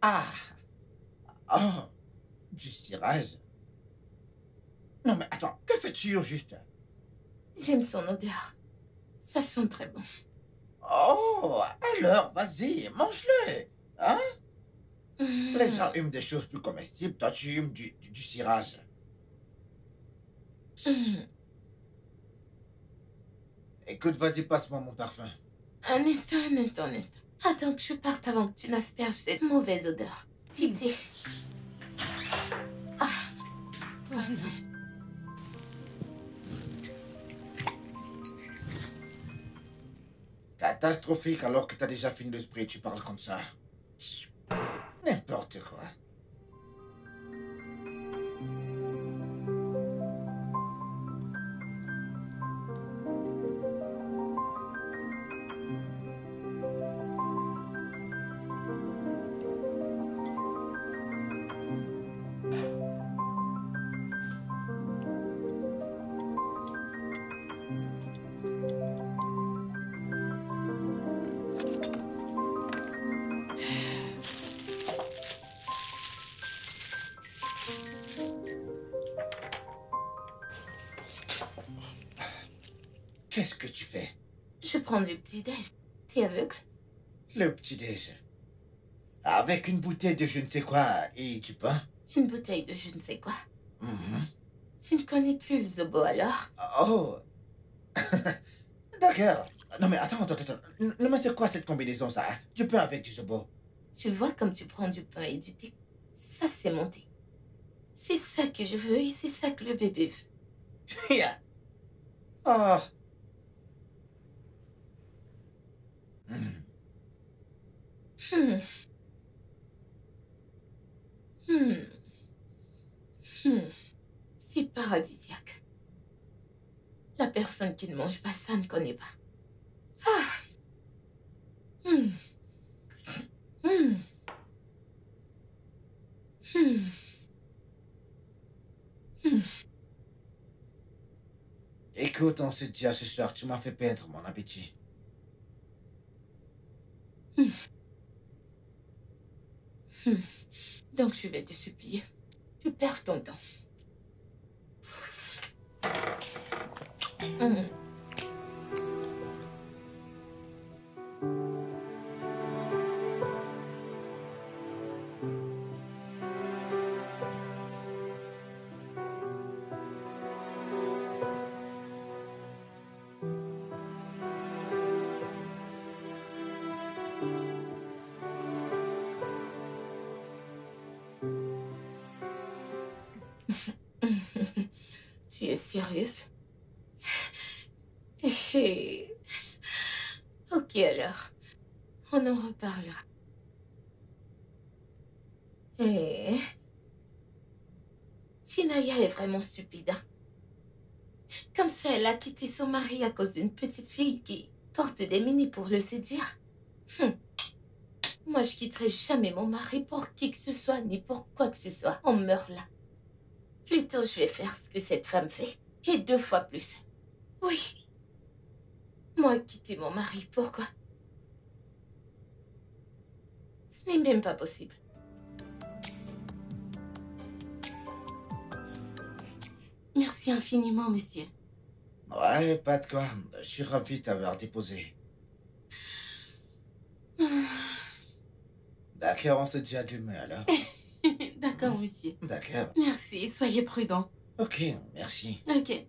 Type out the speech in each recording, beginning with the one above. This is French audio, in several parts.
Ah, oh, du cirage. Non mais attends, que fais-tu au juste? J'aime son odeur. Ça sent très bon. Oh, alors, vas-y, mange-le. Hein? Les gens Hum, hument des choses plus comestibles, toi tu humes du cirage. hum. Écoute, vas-y, passe-moi mon parfum. Un instant, un instant, un instant. Attends que je parte avant que tu n'asperges cette mauvaise odeur. Pitié. Ah, bon sang. Catastrophique alors que t'as déjà fini le spray, tu parles comme ça. N'importe quoi. Qu'est-ce que tu fais? Je prends du petit-déj. T'es aveugle? Le petit-déj. Avec une bouteille de je ne sais quoi et du pain. Une bouteille de je ne sais quoi. Mhm. Tu ne connais plus le Zobo alors? Oh, d'accord. Non mais attends. Non mais c'est quoi cette combinaison ça? Hein? Du pain avec du zobo. Tu vois comme tu prends du pain et du thé. Ça, c'est mon thé. C'est ça que je veux et c'est ça que le bébé veut. Yeah. Oh. Hmm. Hmm. Hmm. Hmm. C'est paradisiaque. La personne qui ne mange pas ça ne connaît pas. Ah. Hmm. Hmm. Hmm. Hmm. Écoute, on se dit à ce soir, tu m'as fait perdre mon appétit. Hmm. Hmm. Donc je vais te supplier. Tu perds ton temps. Hmm. Tu es sérieuse? Ok alors, on en reparlera. Eh, Chinaya est vraiment stupide, hein? Comme ça, elle a quitté son mari à cause d'une petite fille qui porte des mini pour le séduire. Hum. Moi, je quitterai jamais mon mari pour qui que ce soit, ni pour quoi que ce soit. On meurt là. Plutôt, je vais faire ce que cette femme fait. Et 2 fois plus. Oui. Moi, quitter mon mari, pourquoi? Ce n'est même pas possible. Merci infiniment, monsieur. Ouais, pas de quoi. Je suis ravi de t'avoir déposé. D'accord, on se dit à demain alors. D'accord, monsieur. D'accord. Merci, soyez prudent. Ok, merci. Ok.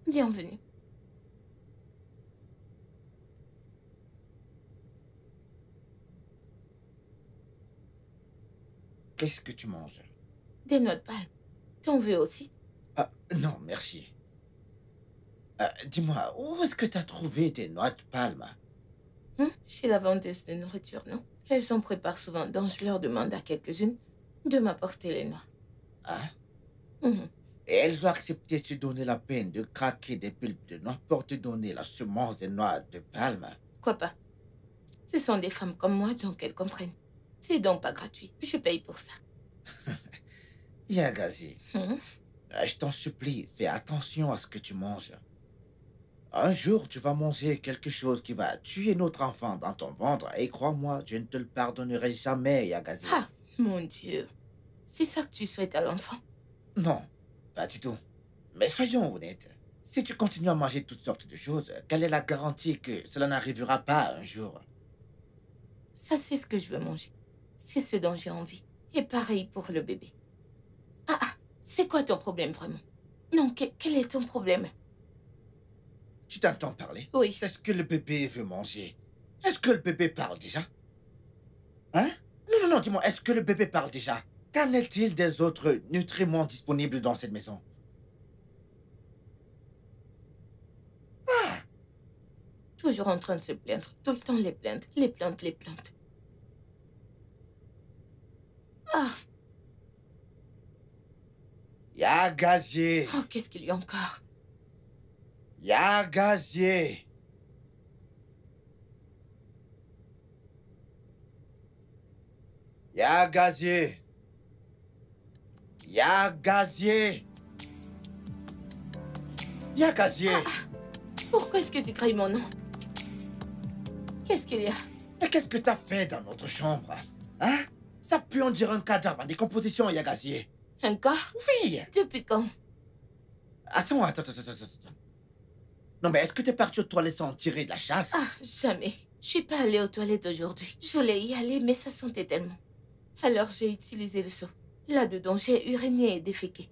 Bienvenue. Qu'est-ce que tu manges? Des noix de palme. T'en veux aussi? Ah, non, merci. Dis-moi, où est-ce que tu as trouvé tes noix de palme? Chez la vendeuse de nourriture, non? Elles en préparent souvent, donc je leur demande à quelques-unes de m'apporter les noix. Hein? Mhm. Et elles ont accepté de te donner la peine de craquer des pulpes de noix pour te donner la semence des noix de palme. Pourquoi pas? Ce sont des femmes comme moi, donc elles comprennent. C'est donc pas gratuit. Je paye pour ça. Yagazi, Mhm. je t'en supplie, fais attention à ce que tu manges. Un jour, tu vas manger quelque chose qui va tuer notre enfant dans ton ventre et crois-moi, je ne te le pardonnerai jamais, Yagazi. Ah, mon Dieu. C'est ça que tu souhaites à l'enfant? Non, pas du tout. Mais soyons honnêtes. Si tu continues à manger toutes sortes de choses, quelle est la garantie que cela n'arrivera pas un jour? Ça, c'est ce que je veux manger. C'est ce dont j'ai envie. Et pareil pour le bébé. Ah, c'est quoi ton problème vraiment? Non, quel est ton problème? Tu t'entends parler? Oui. C'est ce que le bébé veut manger. Est-ce que le bébé parle déjà? Hein? Non, non, non, dis-moi, est-ce que le bébé parle déjà? Qu'en est-il des autres nutriments disponibles dans cette maison? Ah, Toujours en train de se plaindre. Tout le temps les plaintes. Les plaintes, les plaintes. Ah, y'a gazier. oh, qu'est-ce qu'il y a encore? Y'a gazier. Y'a gazier. Y'a gazier. Y'a gazier. Pourquoi est-ce que tu cries mon nom? Qu'est-ce qu'il y a? Mais qu'est-ce que t'as fait dans notre chambre? Hein? Ça pue en dire un cadavre en décomposition, Y'a gazier. Un corps? Oui. Depuis quand? Attends. Non, mais est-ce que t'es parti aux toilettes sans tirer de la chasse? Ah, jamais. Je suis pas allée aux toilettes aujourd'hui. Je voulais y aller, mais ça sentait tellement. Alors j'ai utilisé le seau. Là-dedans, j'ai uriné et déféqué.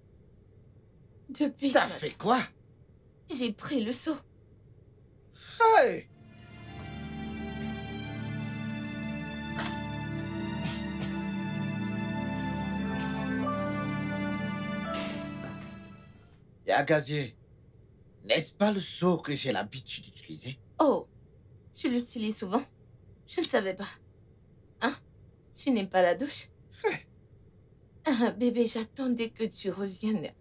Depuis... T'as fait quoi? J'ai pris le seau. Hey! Y'a gazier. N'est-ce pas le seau que j'ai l'habitude d'utiliser? Oh, tu l'utilises souvent? Je ne savais pas. Hein? Tu n'aimes pas la douche? Ah, bébé, j'attendais que tu reviennes.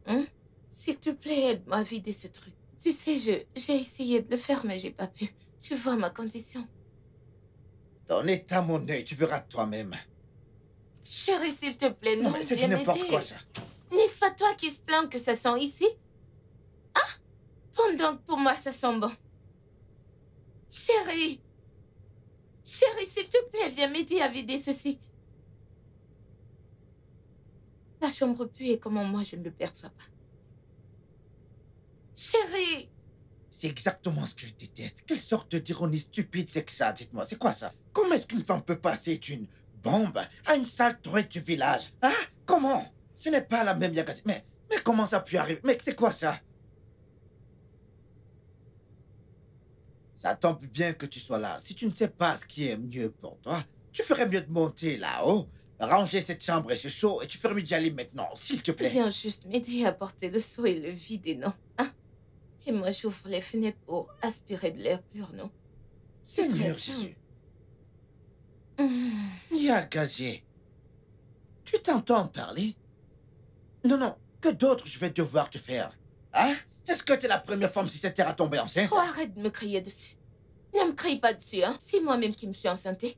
Hein? S'il te plaît, aide-moi à vider ce truc. Tu sais, j'ai essayé de le faire, mais j'ai pas pu. Tu vois ma condition. Ton état, mon œil, tu verras toi-même. Chérie, s'il te plaît, non, Non, mais c'est viens n'importe m'aider. quoi, ça. N'est-ce pas toi qui se plaint que ça sent ici? Ah? Pendant que pour moi, ça sent bon. Chérie! Chérie, s'il te plaît, viens m'aider à vider ceci. La chambre pue et comment moi je ne le perçois pas. Chérie! C'est exactement ce que je déteste. Quelle sorte d'ironie stupide c'est que ça? Dites-moi, c'est quoi ça? Comment est-ce qu'une femme peut passer d'une bombe à une sale truite du village? Hein? Comment? Ce n'est pas la même Yagazi. Mais comment ça a pu arriver? Mais c'est quoi ça? Ça tombe bien que tu sois là. Si tu ne sais pas ce qui est mieux pour toi, tu ferais mieux de monter là-haut, ranger cette chambre et ce chaud, et tu ferais mieux d'y aller maintenant, s'il te plaît. Viens juste m'aider à porter le seau et le vider, non? Hein? Et moi, j'ouvre les fenêtres pour aspirer de l'air pur, non? Seigneur très Jésus. Hum. Yagazier, tu t'entends parler? Non, que d'autres je vais devoir te faire? Hein? Est-ce que t'es la première femme sur cette terre à tomber enceinte? Oh, arrête de me crier dessus. Ne me crie pas dessus, hein? C'est moi-même qui me suis enceintée.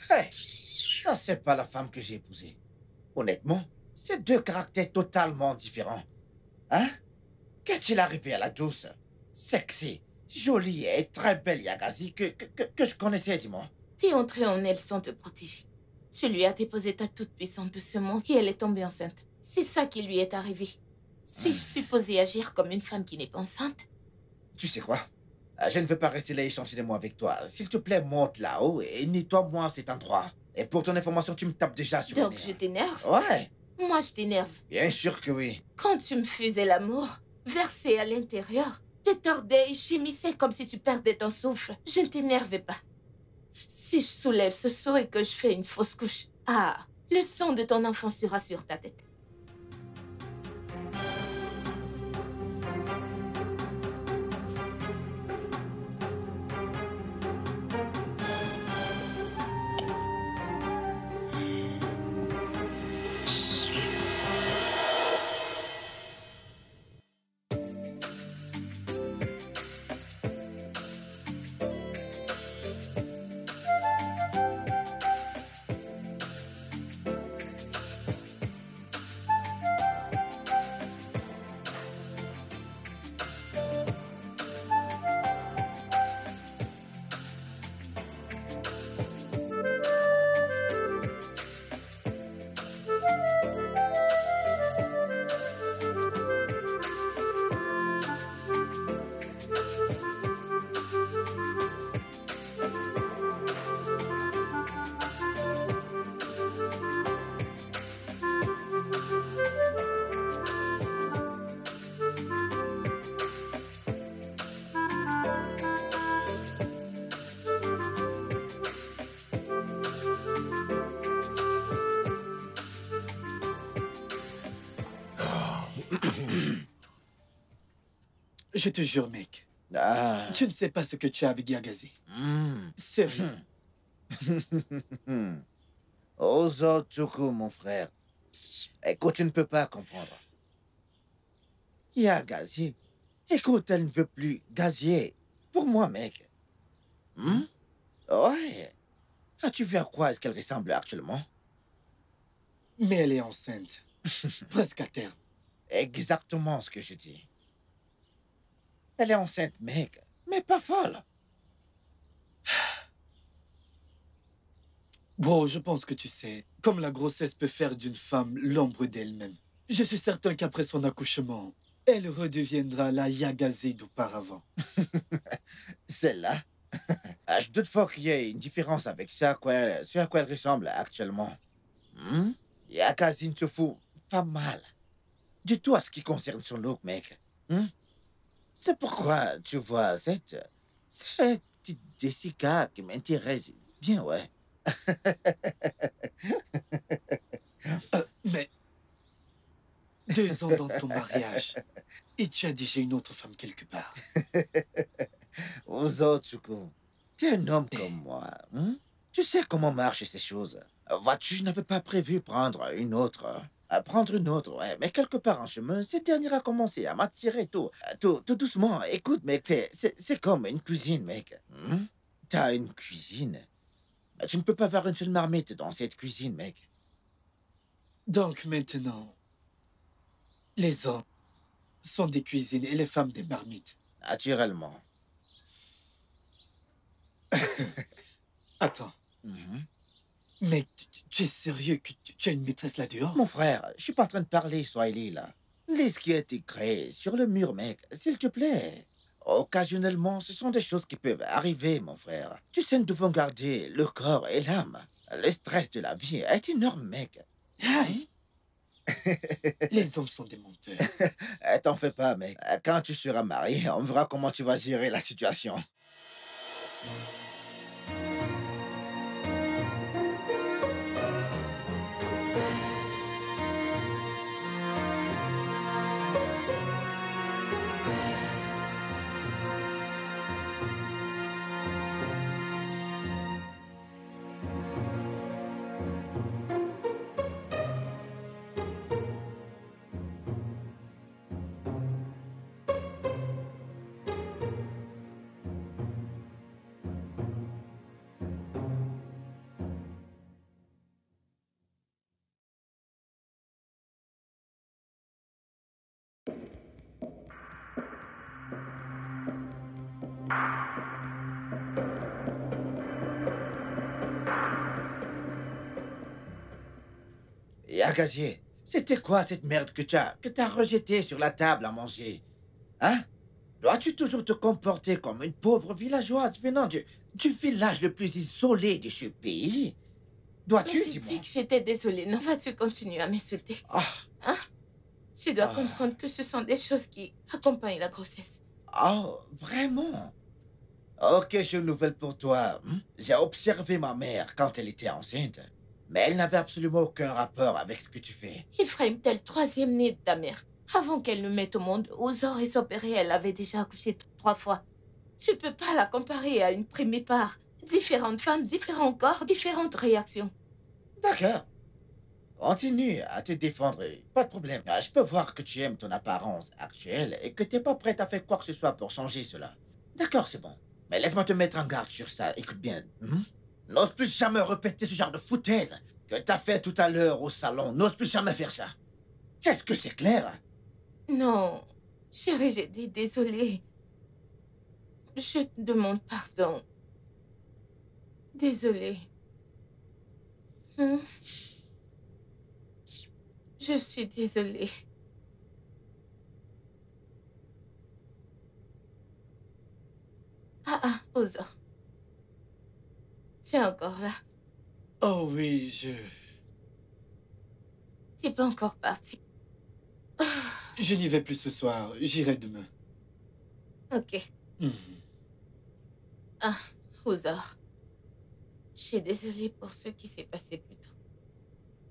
Hey, ça c'est pas la femme que j'ai épousée. Honnêtement, c'est deux caractères totalement différents. Hein? Qu'est-il arrivé à la douce? Sexy, jolie et très belle Yagazi que je connaissais, dis-moi. T'es entré en elle sans te protéger. Tu lui as déposé ta toute-puissante semence et elle est tombée enceinte. C'est ça qui lui est arrivé. Suis-je supposée agir comme une femme qui n'est pas enceinte? Tu sais quoi? Je ne veux pas rester là et échanger des mots avec toi. S'il te plaît, monte là-haut et nettoie-moi cet endroit. Et pour ton information, tu me tapes déjà sur le Donc nez. je t'énerve? Ouais, Moi, je t'énerve. bien sûr que oui. Quand tu me faisais l'amour, versé à l'intérieur, te tordais et gémissais comme si tu perdais ton souffle. Je ne t'énervais pas. Si je soulève ce seau et que je fais une fausse couche, le sang de ton enfant sera sur ta tête. Je te jure, mec. Ah. Tu ne sais pas ce que tu as avec Yagazi. Sérieux. Ozotuku, mon frère. Écoute, tu ne peux pas comprendre. Il y a Gazier. Écoute, elle ne veut plus Gazier. Pour moi, mec. Ouais. As-tu vu à quoi est-ce qu'elle ressemble actuellement? Mais elle est enceinte. Presque à terme. Exactement ce que je dis. Elle est enceinte, mec. Mais pas folle. Bro, je pense que tu sais, comme la grossesse peut faire d'une femme l'ombre d'elle-même. Je suis certain qu'après son accouchement, elle redeviendra la Yagazi d'auparavant. Celle-là? Je doute fort qu'il y ait une différence avec ce à quoi elle ressemble actuellement. Yagazi se fout pas mal. Du tout à ce qui concerne son look, mec. C'est pourquoi, tu vois, cette petite Jessica qui m'intéresse bien, ouais. Mais 2 ans dans ton mariage, et tu as déjà une autre femme quelque part. Ozotuku, tu es un homme comme moi. Tu sais comment marchent ces choses. Vois-tu, je n'avais pas prévu prendre une autre. Prendre une autre, ouais. Mais quelque part en chemin, cette dernière a commencé à m'attirer tout doucement. Écoute, mec, c'est comme une cuisine, mec. T'as une cuisine. Mais tu ne peux pas avoir une seule marmite dans cette cuisine, mec. Donc maintenant, les hommes sont des cuisines et les femmes des marmites. Naturellement. Attends. Mais tu es sérieux que tu as une maîtresse là-dehors? Mon frère, je suis pas en train de parler Swahili, là. Lis ce qui a été créé sur le mur, mec, s'il te plaît. Occasionnellement, ce sont des choses qui peuvent arriver, mon frère. Tu sais, nous devons garder le corps et l'âme. Le stress de la vie est énorme, mec. Les hommes sont des menteurs. T'en fais pas, mec. Quand tu seras marié, on verra comment tu vas gérer la situation. Et Agassier, c'était quoi cette merde que t'as rejetée sur la table à manger? Hein? Dois-tu toujours te comporter comme une pauvre villageoise venant du village le plus isolé de ce pays? Dois-tu, J'ai dis-moi? dit que j'étais désolée. Non, vas-tu continuer à m'insulter? Ah, Hein? Tu dois comprendre que ce sont des choses qui accompagnent la grossesse. Oh, vraiment? Ok, j'ai une nouvelle pour toi. J'ai observé ma mère quand elle était enceinte, mais elle n'avait absolument aucun rapport avec ce que tu fais. Ephraim, t'es le troisième né de ta mère. Avant qu'elle nous mette au monde, Ozor et son père, elle avait déjà accouché 3 fois. Tu peux pas la comparer à une primipare. Différentes femmes, différents corps, différentes réactions. D'accord. Continue à te défendre, pas de problème. Je peux voir que tu aimes ton apparence actuelle et que t'es pas prête à faire quoi que ce soit pour changer cela. D'accord, c'est bon. Mais laisse-moi te mettre en garde sur ça. Écoute bien. N'ose plus jamais répéter ce genre de foutaise que t'as fait tout à l'heure au salon. N'ose plus jamais faire ça. Qu'est-ce que c'est clair? Non, chérie, j'ai dit désolée. Je te demande pardon. Désolée. Je suis désolée. Ah, Ozor. Tu es encore là? Oh oui, T'es pas encore parti. Je n'y vais plus ce soir, j'irai demain. Ok. Ah, Ozor. Je suis désolée pour ce qui s'est passé plus tôt.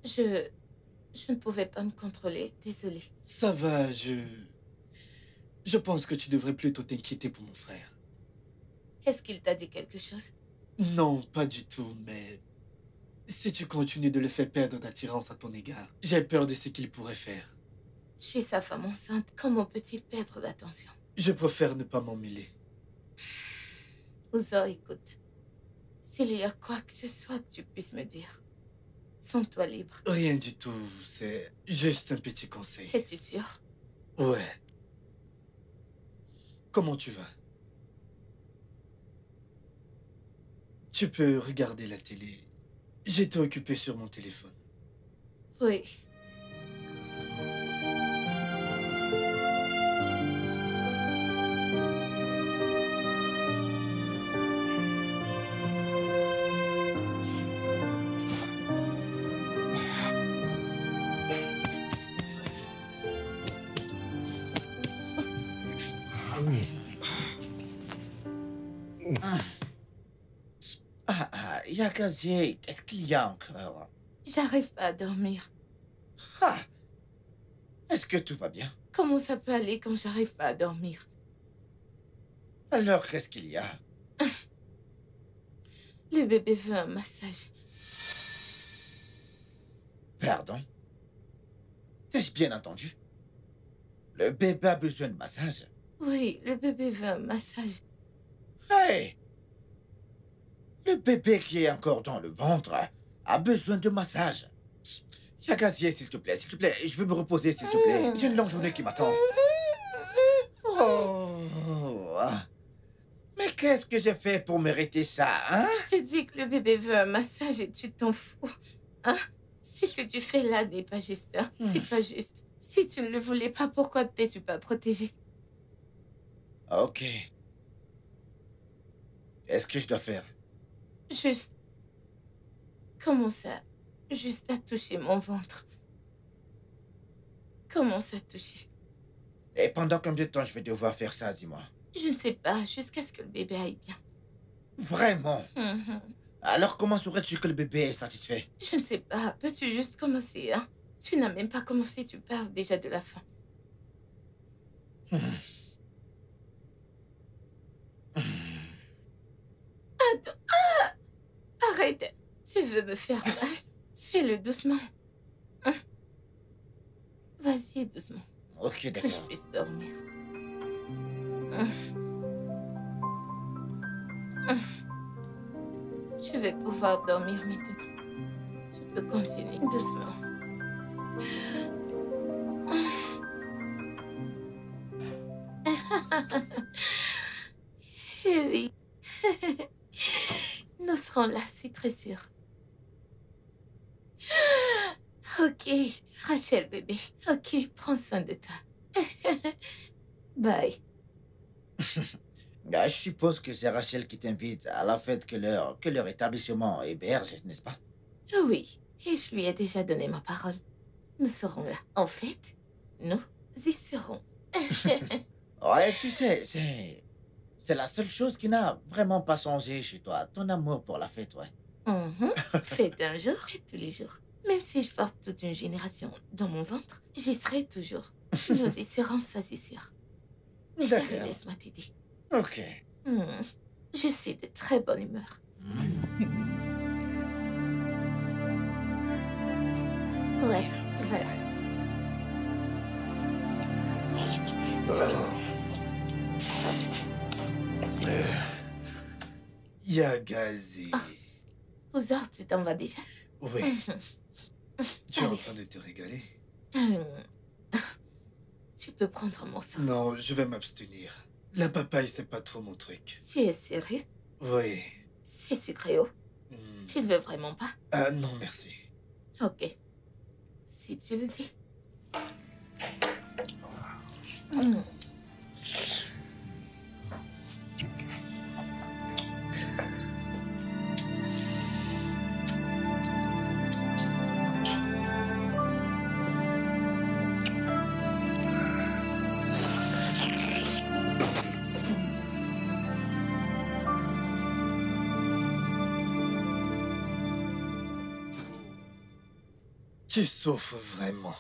Je ne pouvais pas me contrôler, désolée. Ça va, Je pense que tu devrais plutôt t'inquiéter pour mon frère. Est-ce qu'il t'a dit quelque chose? Non, pas du tout, mais... Si tu continues de le faire perdre d'attirance à ton égard, j'ai peur de ce qu'il pourrait faire. Je suis sa femme enceinte. Comment peut-il perdre l'attention? Je préfère ne pas m'en mêler. Ozor, écoute. S'il y a quoi que ce soit que tu puisses me dire, sens-toi libre. Rien du tout, c'est juste un petit conseil. Es-tu sûr? Ouais. Comment tu vas? Tu peux regarder la télé. J'étais occupé sur mon téléphone. Oui. Yagazier, qu'est-ce qu'il y a encore? J'arrive pas à dormir. Ah! Est-ce que tout va bien? Comment ça peut aller quand j'arrive pas à dormir? Alors, qu'est-ce qu'il y a? Le bébé veut un massage. Pardon? T'ai-je bien entendu? Le bébé a besoin de massage? Oui, le bébé veut un massage. Hey! Le bébé qui est encore dans le ventre a besoin de massage. Yagazier, s'il te plaît, je veux me reposer, s'il te plaît. J'ai une longue journée qui m'attend. Oh! Mais qu'est-ce que j'ai fait pour mériter ça, hein? Je te dis que le bébé veut un massage et tu t'en fous. Hein? Ce que tu fais là n'est pas juste. Hein? C'est pas juste. Si tu ne le voulais pas, pourquoi t'es-tu pas protégé? Ok. Qu'est-ce que je dois faire? Juste... Commence à... Juste à toucher mon ventre. Commence à toucher. Et pendant combien de temps je vais devoir faire ça, dis-moi? Je ne sais pas, jusqu'à ce que le bébé aille bien. Vraiment? Alors comment saurais-tu que le bébé est satisfait? Je ne sais pas. Peux-tu juste commencer, hein? Tu n'as même pas commencé, tu parles déjà de la fin. Attends. Ah! Arrête. Tu veux me faire mal? Fais-le doucement. Hein? Vas-y, doucement. Ok, Que d'accord. je puisse dormir. Hein? Hein? Je vais pouvoir dormir maintenant. Tu peux continuer doucement. Eh oui. Nous serons là, c'est très sûr. Ok, Rachel bébé. Ok, prends soin de toi. Bye. Je suppose que c'est Rachel qui t'invite à la fête que leur établissement héberge, n'est-ce pas? Oui, et je lui ai déjà donné ma parole. Nous serons là. En fait, Nous y serons. Ouais, tu sais, c'est la seule chose qui n'a vraiment pas changé chez toi. Ton amour pour la fête, ouais. Fête un jour, fête tous les jours. Même si je porte toute une génération dans mon ventre, j'y serai toujours. Nous y serons, ça c'est sûr. Chérie, D'accord. laisse-moi t'aider. Ok. Je suis de très bonne humeur. Ouais, voilà. Yagazé. Ouzor, tu t'en vas déjà? Oui. Tu es en train de te régaler? Tu peux prendre mon sang. Non, je vais m'abstenir. La papaye, c'est pas trop mon truc. Tu es sérieux? Oui. C'est sucré, oh. Tu ne veux vraiment pas? Ah non, merci. Ok. Si tu le dis. Tu souffres vraiment.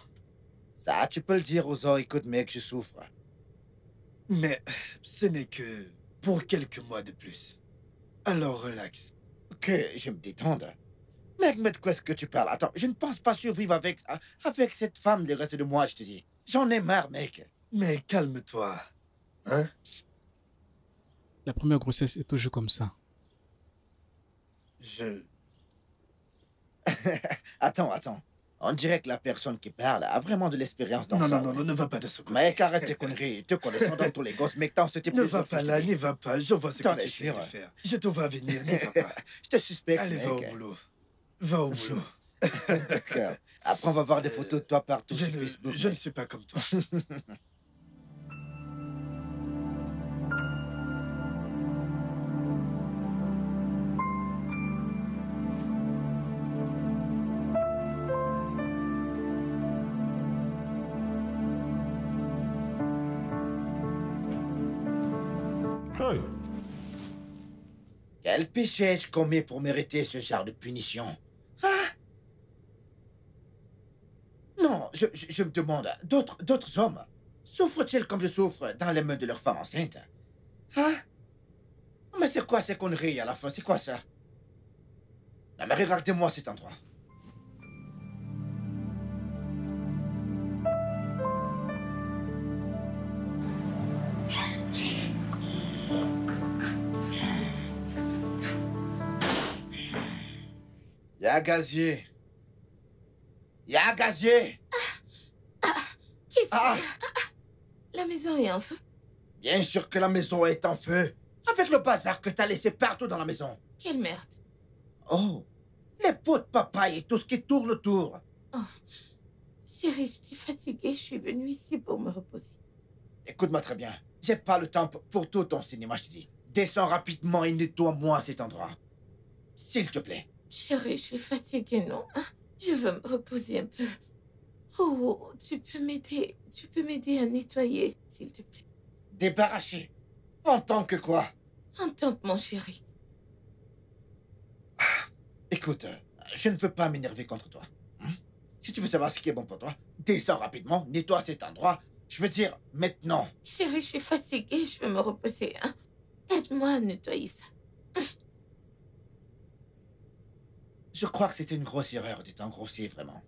Ça, tu peux le dire aux autres. Écoute, mec, je souffre. Mais ce n'est que pour quelques mois de plus. Alors relax. Que je me détende. Mec, mais de quoi est-ce que tu parles? Attends, je ne pense pas survivre avec cette femme le reste de moi, je te dis. J'en ai marre, mec. Mais calme-toi. Hein? La première grossesse est toujours comme ça. Attends. On dirait que la personne qui parle a vraiment de l'expérience dans ça. Non, ne va pas de ce côté. Mec, arrête tes conneries. Te connaissant dans tous les gosses, mec, t'en c'était Ne va pas là, n'y va pas. Je vois ce T'en que es tu sais sûr? de faire. Je te vois venir, n'y va pas. Je te suspecte, Allez, mec. va au boulot. Va au boulot. D'accord. Après, on va voir des photos de toi partout sur Facebook. Je ne suis pas comme toi. Quel péché ai-je commis pour mériter ce genre de punition? Hein? Non, je me demande, d'autres hommes souffrent-ils comme je souffre dans les mains de leurs femmes enceintes? Hein? Mais c'est quoi ces conneries à la fin? C'est quoi ça? Non, mais regardez-moi cet endroit. Y'a gazier. Y'a gazier. Qu'est-ce que... La maison est en feu. Bien sûr que la maison est en feu. Avec le bazar que t'as laissé partout dans la maison. Quelle merde. Oh, les pots de papaye et tout ce qui tourne autour. Oh. Chérie, je suis fatiguée. Je suis venue ici pour me reposer. Écoute-moi très bien. J'ai pas le temps pour tout ton cinéma, je te dis. Descends rapidement et nettoie-moi cet endroit. S'il te plaît. Chérie, je suis fatiguée, non? Je veux me reposer un peu. Oh, tu peux m'aider à nettoyer, s'il te plaît. Débarrassé. En tant que quoi? En tant que mon chéri. Écoute, je ne veux pas m'énerver contre toi. Si tu veux savoir ce qui est bon pour toi, descends rapidement, nettoie cet endroit. Je veux dire, maintenant. Chérie, je suis fatiguée, je veux me reposer. Aide-moi à nettoyer ça. Je crois que c'était une grosse erreur d'être un grossier, vraiment.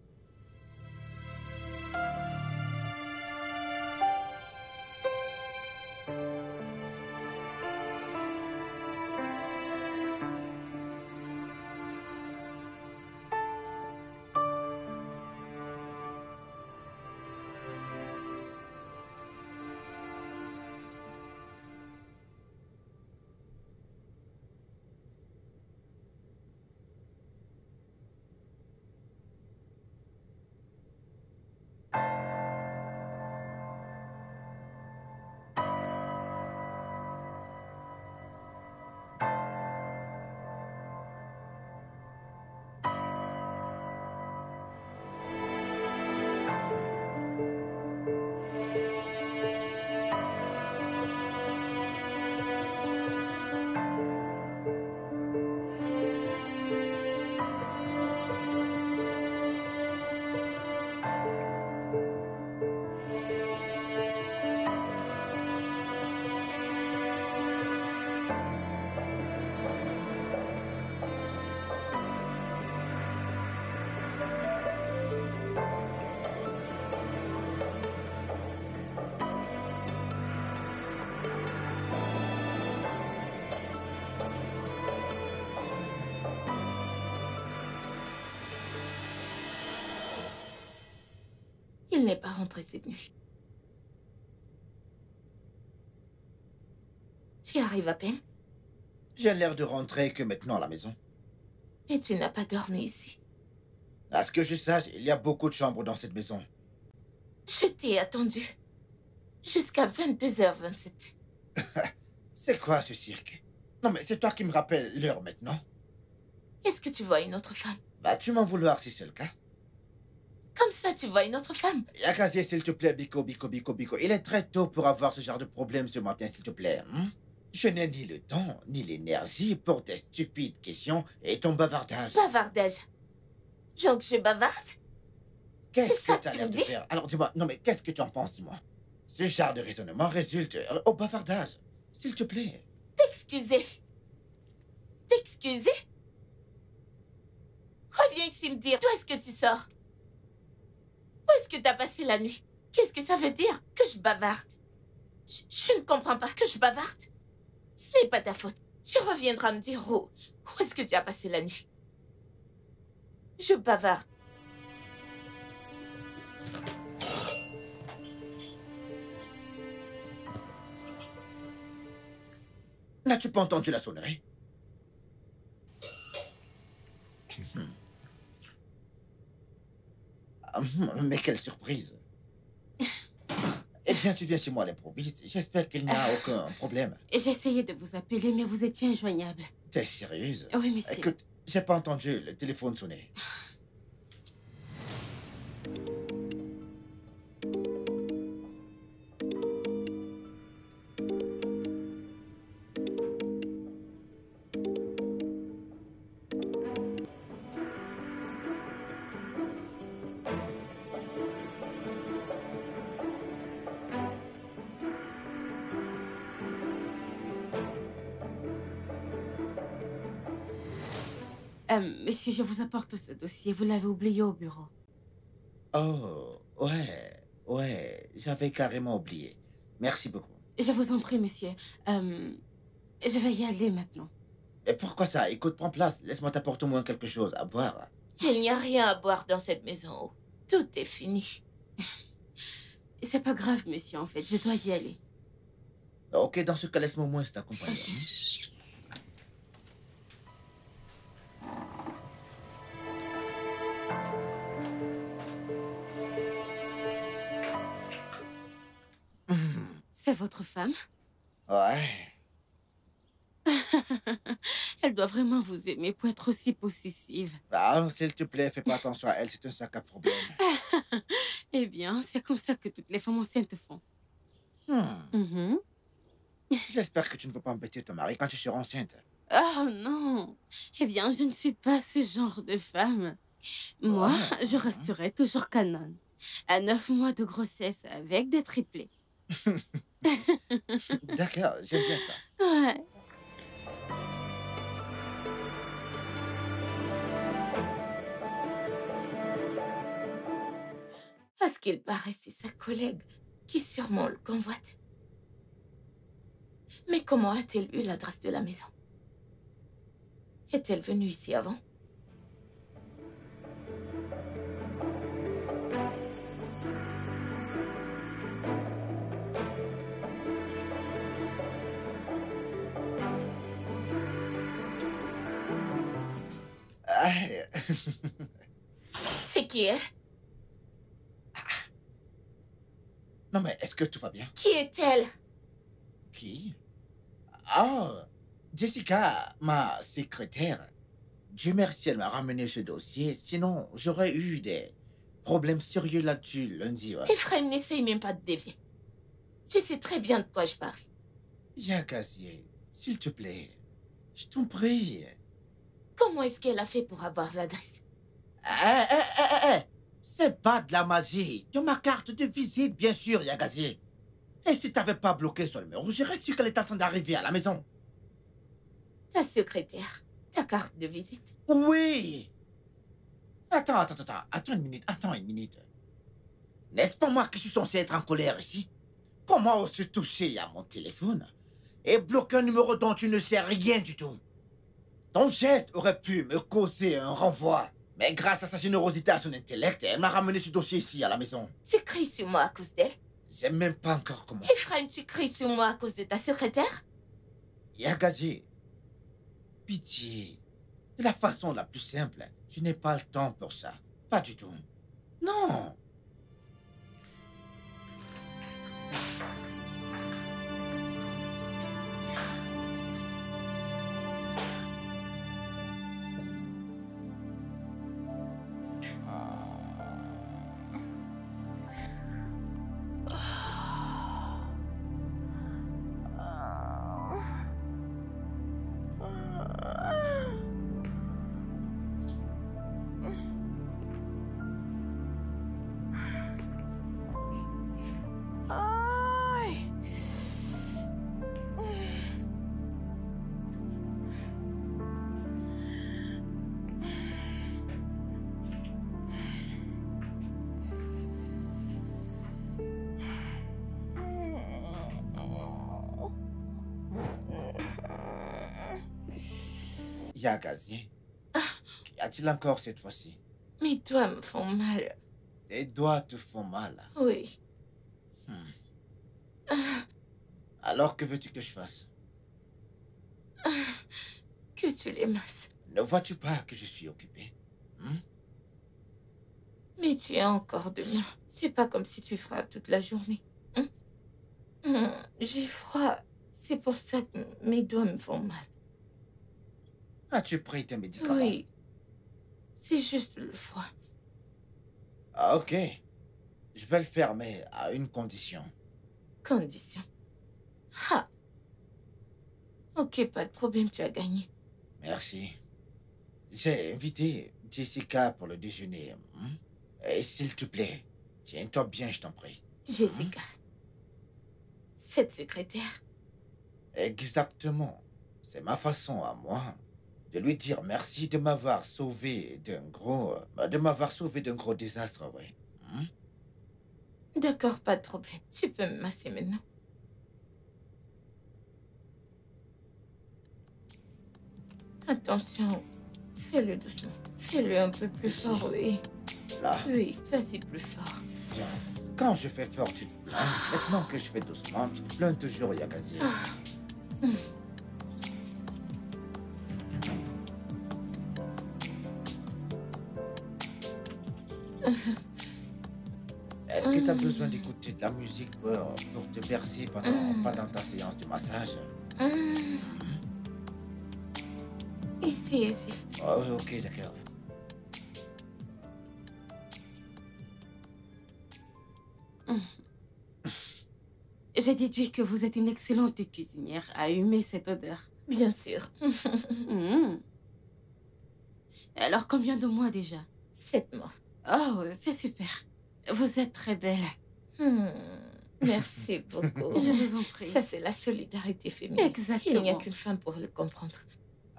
Il n'est pas rentré cette nuit. Tu arrives à peine, J'ai l'air de rentrer que maintenant à la maison. mais tu n'as pas dormi ici. À ce que je sache, il y a beaucoup de chambres dans cette maison. Je t'ai attendu. Jusqu'à 22h27. C'est quoi ce cirque? Non mais c'est toi qui me rappelles l'heure maintenant. Est-ce que tu vois une autre femme? Vas-tu m'en vouloir si c'est le cas? Comme ça, tu vois une autre femme? Yakazie, s'il te plaît, Biko, Biko, Biko, Biko. Il est très tôt pour avoir ce genre de problème ce matin, s'il te plaît. Hein? Je n'ai ni le temps, ni l'énergie pour tes stupides questions et ton bavardage. Bavardage. Donc je bavarde? Qu'est-ce c'est ça que tu as que tu l'air me de dis? faire? Alors dis-moi, non mais qu'est-ce que tu en penses, dis-moi? Ce genre de raisonnement résulte au bavardage. S'il te plaît. T'excuser. T'excuser? Reviens ici me dire d'où est-ce que tu sors? Où est-ce que t'as passé la nuit? Qu'est-ce que ça veut dire que je bavarde? Je ne comprends pas que je bavarde. Ce n'est pas ta faute. Tu reviendras me dire où est-ce que tu as passé la nuit? Je bavarde. N'as-tu pas entendu la sonnerie? Mais quelle surprise! Eh bien, tu viens chez moi à l'improviste. J'espère qu'il n'y a aucun problème. J'ai essayé de vous appeler, mais vous étiez injoignable. T'es sérieuse? Oui, monsieur. Écoute, j'ai pas entendu le téléphone sonner. Monsieur, je vous apporte ce dossier. Vous l'avez oublié au bureau. Oh, ouais, j'avais carrément oublié. Merci beaucoup. Je vous en prie, monsieur. Je vais y aller maintenant. Et pourquoi ça? Écoute, prends place. Laisse-moi t'apporter au moins quelque chose à boire. Il n'y a rien à boire dans cette maison. Tout est fini. C'est pas grave, monsieur, en fait. Je dois y aller. Ok, dans ce cas, laisse-moi au moins t'accompagner. C'est votre femme? Ouais. Elle doit vraiment vous aimer pour être aussi possessive. Ah, s'il te plaît, fais pas attention à elle, c'est un sac à problème. Eh bien, c'est comme ça que toutes les femmes enceintes font. Mhm. J'espère que tu ne veux pas embêter ton mari quand tu seras enceinte. Oh non! Eh bien, je ne suis pas ce genre de femme. Moi, je resterai toujours canon. À 9 mois de grossesse avec des triplés. D'accord, j'aime bien ça. Ouais. À ce qu'il paraît, c'est sa collègue qui sûrement le convoite. Mais comment a-t-elle eu l'adresse de la maison? Est-elle venue ici avant? Ah, C'est qui elle? non mais est-ce que tout va bien? Qui est-elle? Qui? Ah, Jessica, ma secrétaire. Dieu merci, elle m'a ramené ce dossier. Sinon, j'aurais eu des problèmes sérieux là-dessus lundi. Ouais. Ephraim, n'essaye même pas de dévier. Tu sais très bien de quoi je parle. Yakazie, s'il te plaît, je t'en prie. Comment est-ce qu'elle a fait pour avoir l'adresse? C'est pas de la magie. De ma carte de visite, bien sûr, Yakazie. Et si t'avais pas bloqué son numéro, j'aurais su qu'elle était en train d'arriver à la maison. Ta secrétaire, ta carte de visite. Oui. Attends une minute. N'est-ce pas moi qui suis censé être en colère ici? Comment oses-tu toucher à mon téléphone et bloquer un numéro dont tu ne sais rien du tout? Ton geste aurait pu me causer un renvoi. Mais grâce à sa générosité, à son intellect, elle m'a ramené ce dossier ici, à la maison. Tu cries sur moi à cause d'elle? J'aime même pas encore comment. Ephraim, tu cries sur moi à cause de ta secrétaire? Yagazi, pitié. De la façon la plus simple, je n'ai pas le temps pour ça. Pas du tout. Non. Yagazi, qu'y a-t-il encore cette fois-ci? Mes doigts me font mal. Tes doigts te font mal. Oui. Alors que veux-tu que je fasse? Que tu les masses. Ne vois-tu pas que je suis occupé? Mais tu as encore demain. C'est pas comme si tu feras toute la journée. J'ai froid. C'est pour ça que mes doigts me font mal. As-tu pris tes médicaments? Oui. C'est juste le froid. Ah, ok. Je vais le faire, mais à une condition. Condition. Ah. Ok, pas de problème, tu as gagné. Merci. J'ai invité Jessica pour le déjeuner. Et s'il te plaît, tiens-toi bien, je t'en prie. Jessica. Cette secrétaire. Exactement. C'est ma façon à moi de lui dire merci de m'avoir sauvé d'un gros... désastre, oui. D'accord, pas de problème. Tu peux me masser maintenant. Attention. Fais-le doucement. Fais-le un peu plus Ici. fort, oui. Là, Oui, vas-y plus fort. tiens. Quand je fais fort, tu te plains. Maintenant que je fais doucement, tu te plains toujours, Yagazi. Est-ce que tu as besoin d'écouter de la musique pour te bercer pendant ta séance de massage? Ici. Oh, ok, d'accord. J'ai déduit que vous êtes une excellente cuisinière à humer cette odeur. Bien sûr. Alors, combien de mois déjà? 7 mois. Oh, c'est super. Vous êtes très belle. Merci beaucoup. Je vous en prie. Ça, c'est la solidarité féminine. Exactement. Il n'y a qu'une femme pour le comprendre.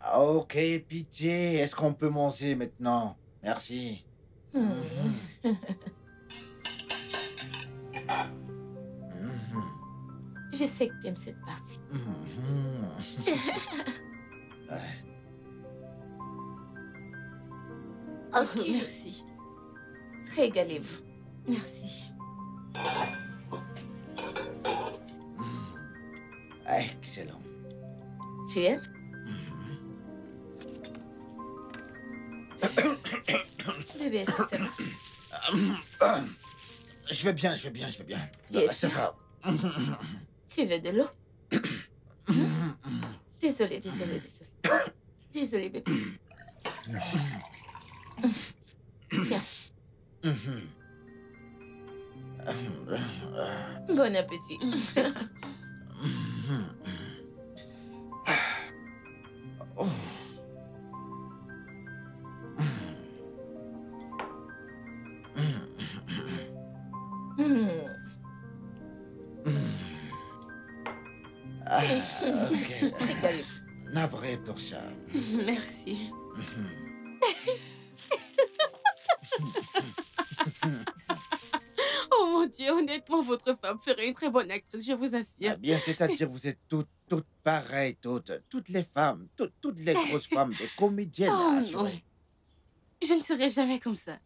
Ah, ok, pitié. Est-ce qu'on peut manger maintenant? Merci. Je sais que t'aimes cette partie. Ok, Merci. régalez-vous. Merci. Excellent. Tu aimes? Bébé, est-ce que ça va? Je vais bien. Bien Ça sûr. va. Tu veux de l'eau? Désolée. Désolée, bébé. Tiens, bon appétit. Oh. Ah, ok. Régalez-vous. Navré pour ça. Merci. Oh mon Dieu, honnêtement, votre femme ferait une très bonne actrice, je vous assure. Ah bien, c'est-à-dire vous êtes toutes pareilles, toutes les femmes, toutes les grosses femmes, des comédiennes Oh, assurées. Je ne serai jamais comme ça.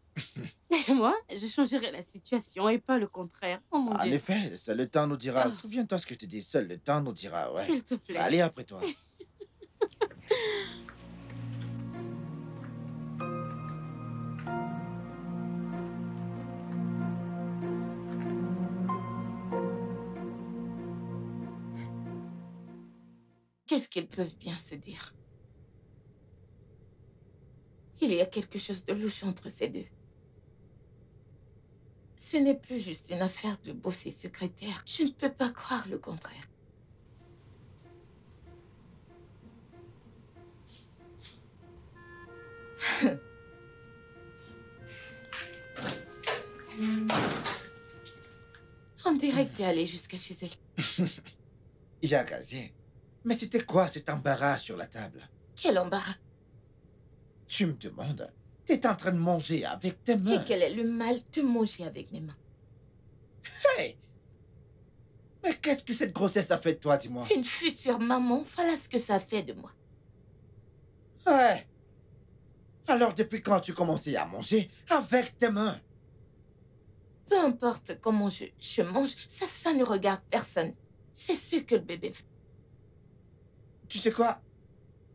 Moi, je changerai la situation et pas le contraire. Oh mon En Dieu. effet, seul le temps nous dira. Oh. Souviens-toi ce que je te dis, seul le temps nous dira, ouais. S'il te plaît. Allez, après toi. Qu'est-ce qu'ils peuvent bien se dire? Il y a quelque chose de louche entre ces deux. Ce n'est plus juste une affaire de boss et secrétaire. Je ne peux pas croire le contraire. On dirait que t'es allé jusqu'à chez elle. Yagazé, mais c'était quoi cet embarras sur la table? Quel embarras. Tu me demandes? T'es en train de manger avec tes mains. Et quel est le mal de manger avec mes mains? Hey! Mais qu'est-ce que cette grossesse a fait de toi, dis-moi? Une future maman, voilà ce que ça fait de moi. Ouais. Alors depuis quand tu commençais à manger avec tes mains? Peu importe comment je mange, ça ne regarde personne. C'est ce que le bébé fait. Tu sais quoi?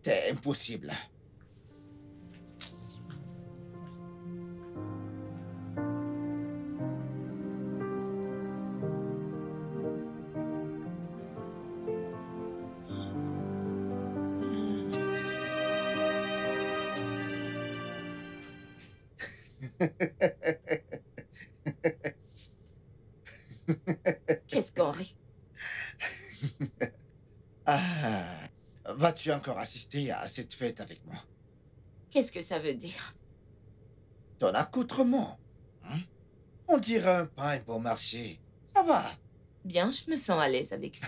T'es impossible. Qu'est-ce qu'on rit? Ah, vas-tu encore assister à cette fête avec moi? Qu'est-ce que ça veut dire? Ton accoutrement, hein? On dirait un pain bon marché. Ça va. Bien, je me sens à l'aise avec ça.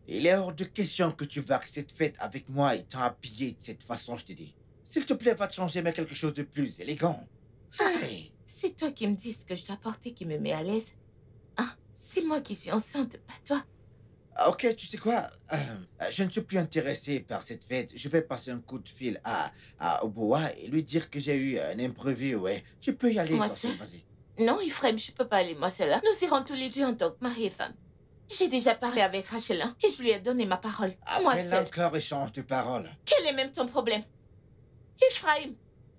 Il est hors de question que tu vas à cette fête avec moi étant habillé de cette façon, je te dis. S'il te plaît, va te changer, mais quelque chose de plus élégant. Hey. C'est toi qui me dis ce que je dois porter qui me met à l'aise. Ah, c'est moi qui suis enceinte, pas toi. Ok, tu sais quoi? Je ne suis plus intéressé par cette fête. Je vais passer un coup de fil à Oboa et lui dire que j'ai eu un imprévu, ouais. Tu peux y aller, Moi toi seul, seule? vas-y. Non, Ephraim, je peux pas aller moi seule. Hein. Nous irons tous les deux en tant que mari et femme. J'ai déjà parlé avec Rachel hein, et je lui ai donné ma parole. Moi Après seule. encore échange de paroles. Quel est même ton problème? Ephraim,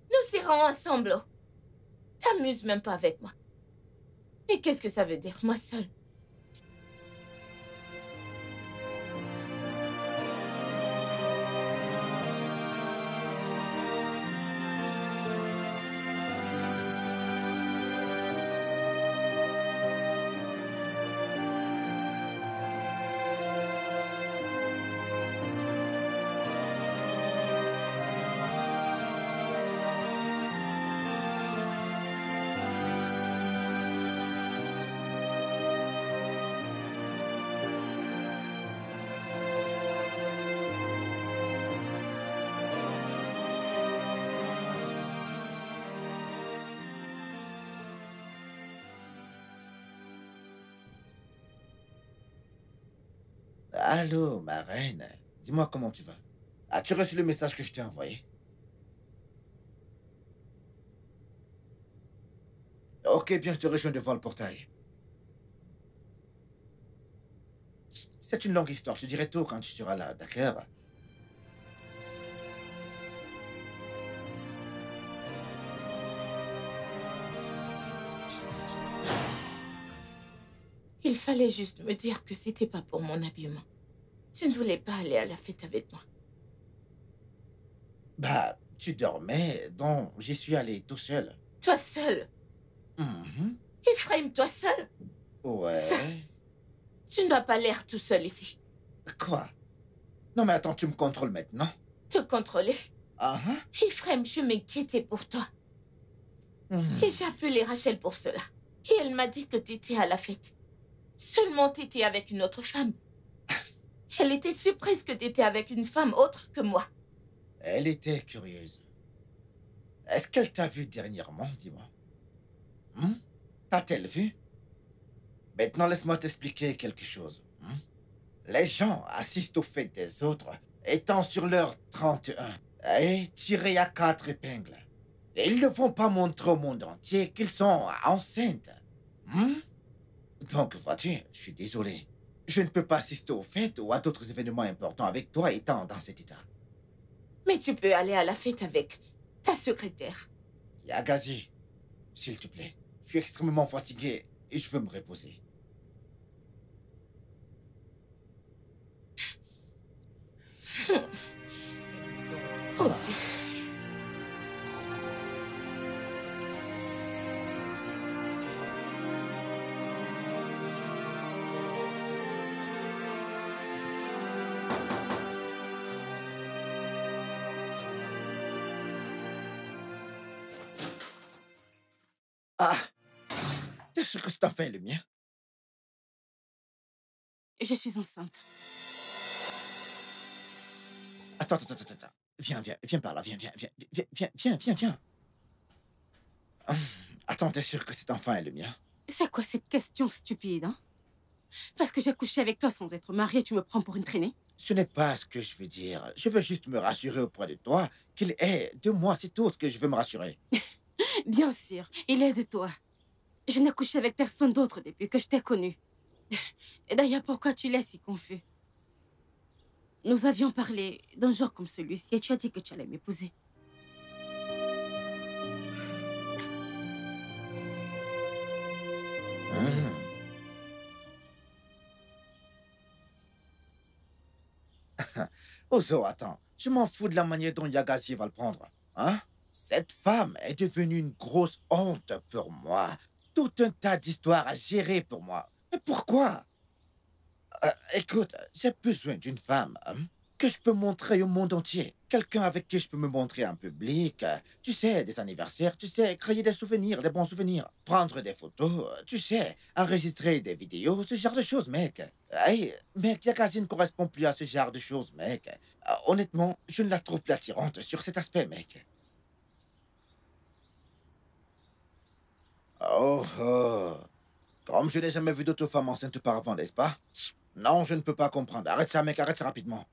nous irons ensemble. T'amuses même pas avec moi. Mais qu'est-ce que ça veut dire, moi seule? Allô, ma reine. Dis-moi comment tu vas. As-tu reçu le message que je t'ai envoyé? Ok, bien, je te rejoins devant le portail. C'est une longue histoire, je te dirai tout quand tu seras là, d'accord? Il fallait juste me dire que c'était pas pour mon habillement. Tu ne voulais pas aller à la fête avec moi. Bah, tu dormais, donc j'y suis allé tout seul. Toi seul. Mhm. Ephraim, toi seul. Ouais. Tu ne dois pas l'air tout seul ici. Quoi? Non mais attends, tu me contrôles maintenant? Te contrôler. Ah hein? Ephraim, je m'inquiétais pour toi. Mhm. Et j'ai appelé Rachel pour cela. Et elle m'a dit que tu étais à la fête. Seulement tu étais avec une autre femme. Elle était surprise que tu étais avec une femme autre que moi. Elle était curieuse. Est-ce qu'elle t'a vu dernièrement, dis-moi? T'a-t-elle vu? Maintenant, laisse-moi t'expliquer quelque chose. Les gens assistent aux fêtes des autres, étant sur leur 31, et tirés à 4 épingles. Et ils ne vont pas montrer au monde entier qu'ils sont enceintes. Hmm? Donc, vois-tu, je suis désolé. Je ne peux pas assister aux fêtes ou à d'autres événements importants avec toi étant dans cet état. Mais tu peux aller à la fête avec ta secrétaire. Yagazi, s'il te plaît. Je suis extrêmement fatigué et je veux me reposer. Oh Dieu. Ah! T'es sûr que cet enfant est le mien? Je suis enceinte. Attends. Viens par là, viens. Attends, t'es sûr que cet enfant est le mien? C'est quoi cette question stupide, hein? Parce que j'ai couché avec toi sans être mariée, tu me prends pour une traînée? Ce n'est pas ce que je veux dire. Je veux juste me rassurer auprès de toi qu'il est de moi, c'est tout ce que je veux me rassurer. Bien sûr, il est de toi. Je n'ai couché avec personne d'autre depuis que je t'ai connue. Et d'ailleurs, pourquoi tu l'es si confus? Nous avions parlé d'un jour comme celui-ci et tu as dit que tu allais m'épouser. Hmm. Ozo, attends. Je m'en fous de la manière dont Yagazi va le prendre. Hein? Cette femme est devenue une grosse honte pour moi. Tout un tas d'histoires à gérer pour moi. Mais pourquoi? Écoute, j'ai besoin d'une femme que je peux montrer au monde entier. Quelqu'un avec qui je peux me montrer en public. Tu sais, des anniversaires, tu sais, créer des souvenirs, des bons souvenirs. Prendre des photos, tu sais, enregistrer des vidéos, ce genre de choses, mec. Hey, mec, Yagazi ne correspond plus à ce genre de choses, mec. Honnêtement, je ne la trouve plus attirante sur cet aspect, mec. Oh, oh. Comme je n'ai jamais vu d'autre femme enceinte auparavant, n'est-ce pas? Non, je ne peux pas comprendre. Arrête ça, mec, arrête ça rapidement.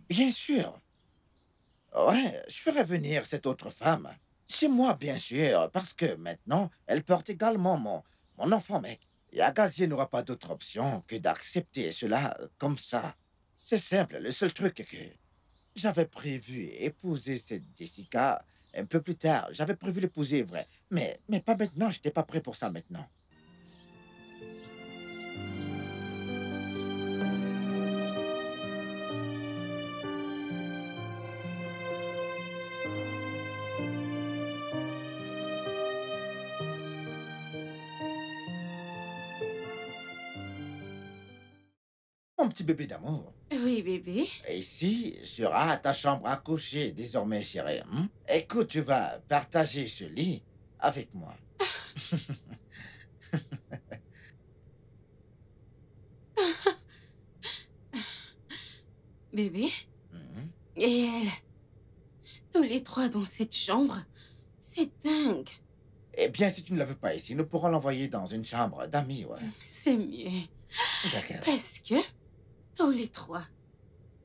Bien sûr. Ouais, je ferai venir cette autre femme. Chez moi, bien sûr, parce que maintenant, elle porte également mon enfant, mec. Et Agassier n'aura pas d'autre option que d'accepter cela comme ça. C'est simple, le seul truc est que j'avais prévu épouser cette Jessica un peu plus tard. J'avais prévu l'épouser, vrai. Mais pas maintenant, j'étais pas prêt pour ça maintenant. Mon petit bébé d'amour. Oui, bébé. Et ici sera ta chambre à coucher désormais, chérie. Écoute, tu vas partager ce lit avec moi. Bébé. Mhm. Et elle. Tous les trois dans cette chambre. C'est dingue. Eh bien, si tu ne la veux pas ici, nous pourrons l'envoyer dans une chambre d'amis, ouais. C'est mieux. D'accord. Parce que tous les trois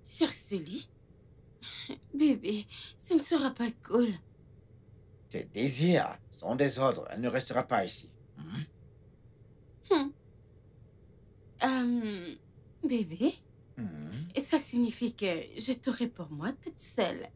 sur ce lit. Bébé, ce ne sera pas cool. Tes désirs sont des ordres. Elle ne restera pas ici. Bébé, Mhm. et ça signifie que je t'aurai pour moi toute seule.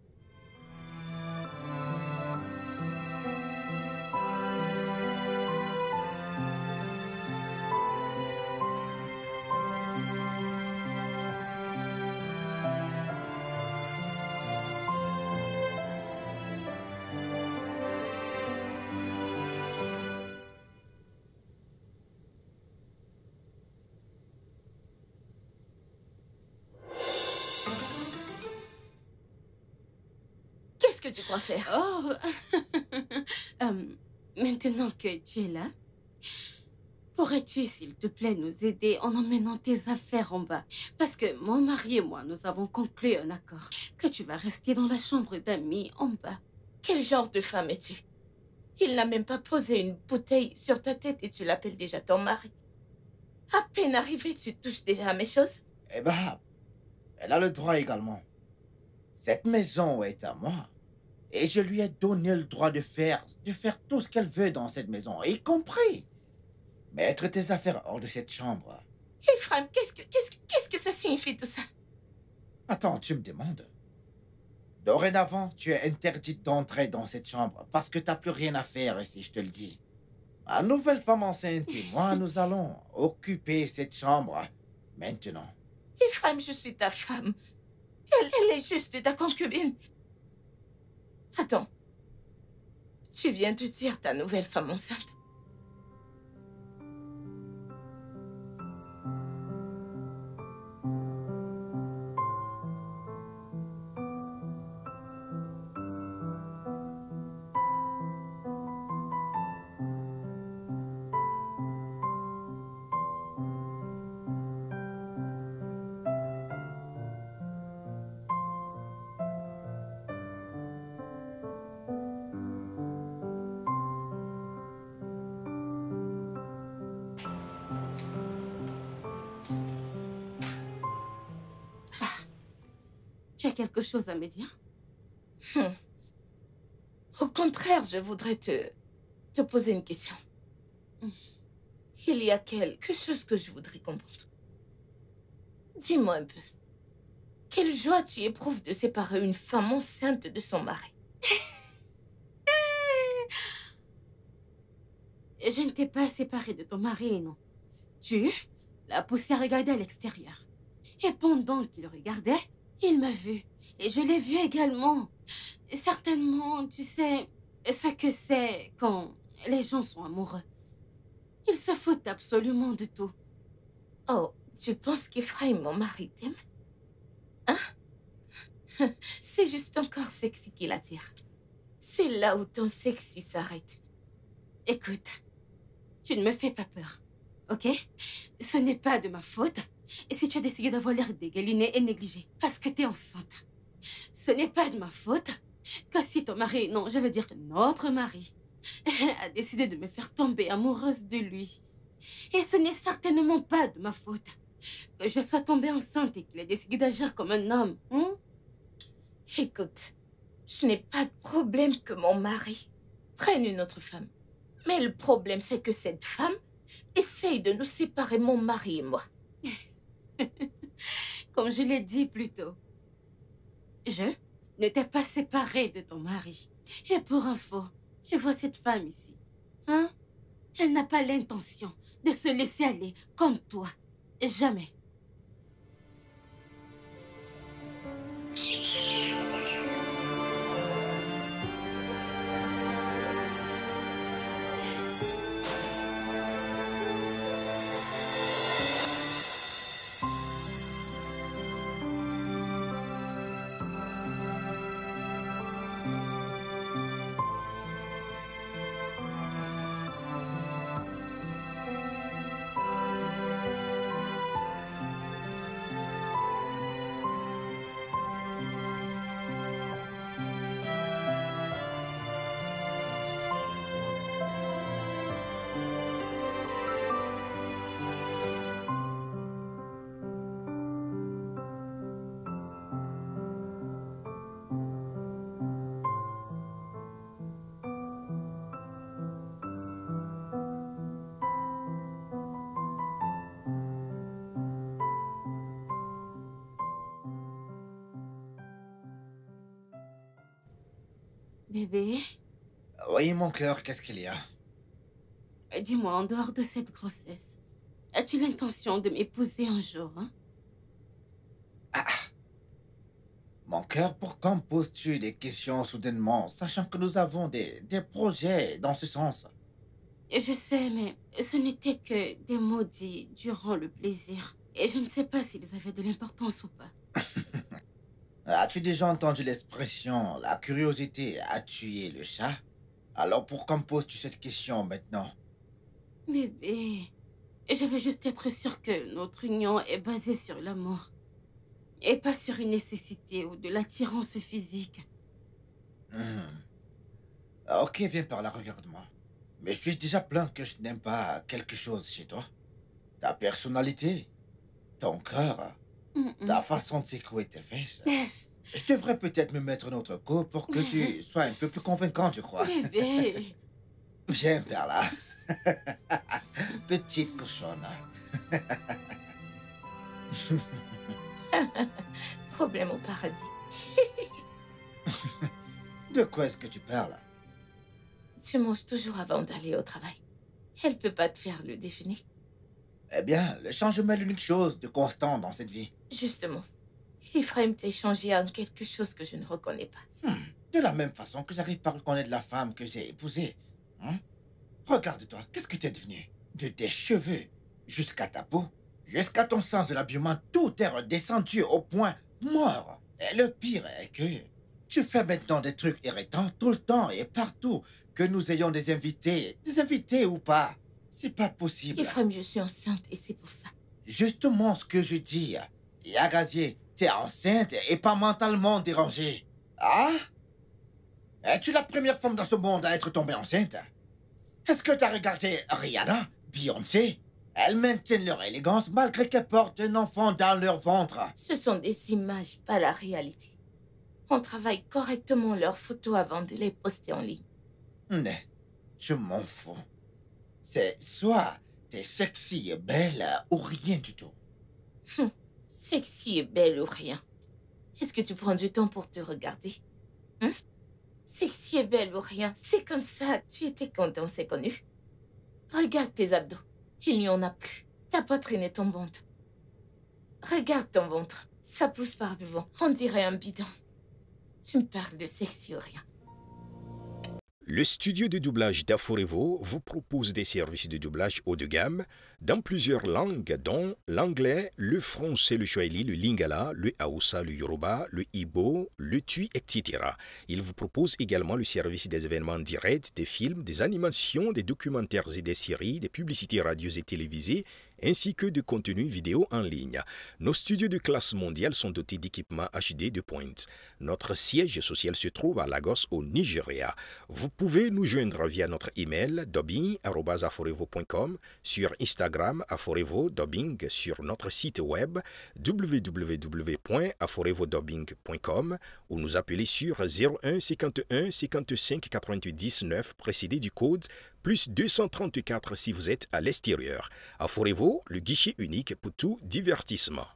Qu'est-ce que tu crois faire? Oh, maintenant que tu es là, pourrais-tu, s'il te plaît, nous aider en emmenant tes affaires en bas? Parce que mon mari et moi, nous avons conclu un accord que tu vas rester dans la chambre d'amis en bas. Quel genre de femme es-tu? Il n'a même pas posé une bouteille sur ta tête et tu l'appelles déjà ton mari. À peine arrivé, tu touches déjà à mes choses? Eh ben, elle a le droit également. Cette maison est à moi. Et je lui ai donné le droit de faire tout ce qu'elle veut dans cette maison, y compris mettre tes affaires hors de cette chambre. Ephraim, qu'est-ce que ça signifie tout ça? Attends, tu me demandes? Dorénavant, tu es interdite d'entrer dans cette chambre parce que t'as plus rien à faire ici, je te le dis. Ma nouvelle femme enceinte et moi, nous allons occuper cette chambre maintenant. Ephraim, je suis ta femme. Elle est juste ta concubine. Attends. Tu viens de dire ta nouvelle femme enceinte? Tu as quelque chose à me dire? Au contraire, je voudrais te poser une question. Il y a quelque chose que je voudrais comprendre. Dis-moi un peu. Quelle joie tu éprouves de séparer une femme enceinte de son mari? Je ne t'ai pas séparée de ton mari, non. Tu l'as poussé à regarder à l'extérieur. Et pendant qu'il regardait, il m'a vue. Et je l'ai vue également. Certainement, tu sais ce que c'est quand les gens sont amoureux. Ils se foutent absolument de tout. Oh, tu penses qu'Ephraim, mon mari, t'aime? Hein? C'est juste encore sexy qui l'attire. C'est là où ton sexy s'arrête. Écoute, tu ne me fais pas peur, ok? Ce n'est pas de ma faute. Et si tu as décidé d'avoir l'air dégaliné et négligé parce que t'es enceinte, ce n'est pas de ma faute que si ton mari, non, je veux dire notre mari, a décidé de me faire tomber amoureuse de lui. Et ce n'est certainement pas de ma faute que je sois tombée enceinte et qu'il ait décidé d'agir comme un homme. Écoute, je n'ai pas de problème que mon mari prenne une autre femme. Mais le problème, c'est que cette femme essaye de nous séparer, mon mari et moi. Comme je l'ai dit plus tôt, je ne t'ai pas séparée de ton mari. Et pour info, tu vois cette femme ici, hein? Elle n'a pas l'intention de se laisser aller comme toi. Jamais. Bébé, Oui, mon cœur, qu'est-ce qu'il y a? dis-moi, en dehors de cette grossesse, as-tu l'intention de m'épouser un jour, hein? Mon cœur, pourquoi me poses-tu des questions soudainement, sachant que nous avons des projets dans ce sens? Je sais, mais ce n'était que des mots dits durant le plaisir. Et je ne sais pas s'ils avaient de l'importance ou pas. As-tu déjà entendu l'expression « la curiosité a tué le chat » ? Alors pourquoi me poses-tu cette question maintenant? Bébé, je veux juste être sûre que notre union est basée sur l'amour. Et pas sur une nécessité ou de l'attirance physique. Ok, viens par là, regarde-moi. Mais suis-je déjà plaint que je n'aime pas quelque chose chez toi? Ta personnalité? Ton cœur? Ta façon de secouer tes fesses. Je devrais peut-être me mettre notre coup pour que tu sois un peu plus convaincante, je crois. Bébé. Viens par là. Petite cochonne. Problème au paradis. De quoi est-ce que tu parles? Tu manges toujours avant d'aller au travail. Elle peut pas te faire le déjeuner. Eh bien, le changement est l'unique chose de constant dans cette vie. Justement, Ephraim t'a changé en quelque chose que je ne reconnais pas. De la même façon que j'arrive pas à reconnaître la femme que j'ai épousée. Regarde-toi, qu'est-ce que tu es devenu? De tes cheveux jusqu'à ta peau, jusqu'à ton sens de l'habillement, tout est redescendu au point mort. Et le pire est que tu fais maintenant des trucs irritants tout le temps et partout. Que nous ayons des invités ou pas. C'est pas possible. Ephraim, je suis enceinte et c'est pour ça. Justement ce que je dis. Yagazié, t'es enceinte et pas mentalement dérangée. Ah? Es-tu la première femme dans ce monde à être tombée enceinte? Est-ce que t'as regardé Rihanna, Beyoncé? Elles maintiennent leur élégance malgré qu'elles portent un enfant dans leur ventre. Ce sont des images, pas la réalité. On travaille correctement leurs photos avant de les poster en ligne. Mais, je m'en fous. C'est soit t'es sexy et belle ou rien du tout. Sexy et belle ou rien. Est-ce que tu prends du temps pour te regarder? Sexy et belle ou rien, c'est comme ça. Tu étais quand on s'est connus. Regarde tes abdos. Il n'y en a plus. Ta poitrine est tombante. Regarde ton ventre. Ça pousse par devant. On dirait un bidon. Tu me parles de sexy ou rien. Le studio de doublage d'Aforevo vous propose des services de doublage haut de gamme dans plusieurs langues, dont l'anglais, le français, le swahili, le lingala, le hausa, le yoruba, le igbo, le tui, etc. Il vous propose également le service des événements directs, des films, des animations, des documentaires et des séries, des publicités radio et télévisées, ainsi que de contenus vidéo en ligne. Nos studios de classe mondiale sont dotés d'équipements HD de pointe. Notre siège social se trouve à Lagos, au Nigeria. Vous pouvez nous joindre via notre email dubbing@aforevo.com, sur Instagram Aforevo Dubbing, sur notre site web www.aforevodubbing.com ou nous appeler sur 01 51 55 88 19 précédé du code plus 234 si vous êtes à l'extérieur. Aforevo, le guichet unique pour tout divertissement.